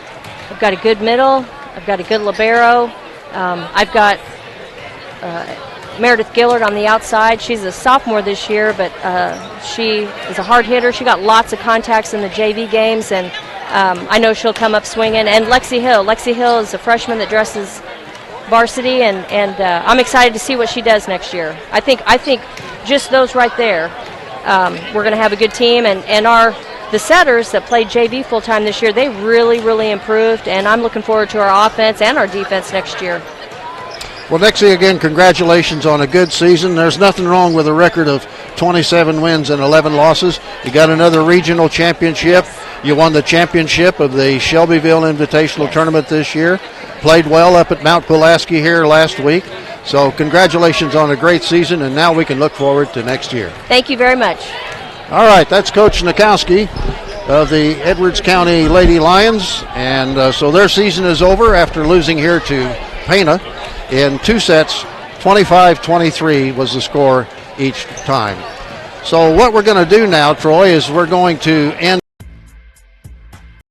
Speaker 5: I've got a good middle. I've got a good libero. I've got Meredith Gillard on the outside. She's a sophomore this year, but she is a hard hitter. She got lots of contacts in the JV games, and I know she'll come up swinging. And Lexi Hill. Lexi Hill is a freshman that dresses varsity, and I'm excited to see what she does next year. I think just those right there, we're going to have a good team. And the setters that played JV full-time this year, they really, really improved, and I'm looking forward to our offense and our defense next year.
Speaker 1: Well, Nixie, again, congratulations on a good season. There's nothing wrong with a record of 27 wins and 11 losses. You got another regional championship. You won the championship of the Shelbyville Invitational Tournament this year. Played well up at Mount Pulaski here last week. So congratulations on a great season, and now we can look forward to next year.
Speaker 5: Thank you very much.
Speaker 1: All right, that's Coach Hnetkovsky of the Edwards County Lady Lions. And so their season is over after losing here to Pana in 2 sets. 25-23 was the score each time. So what we're going to do now, Troy, is we're going to end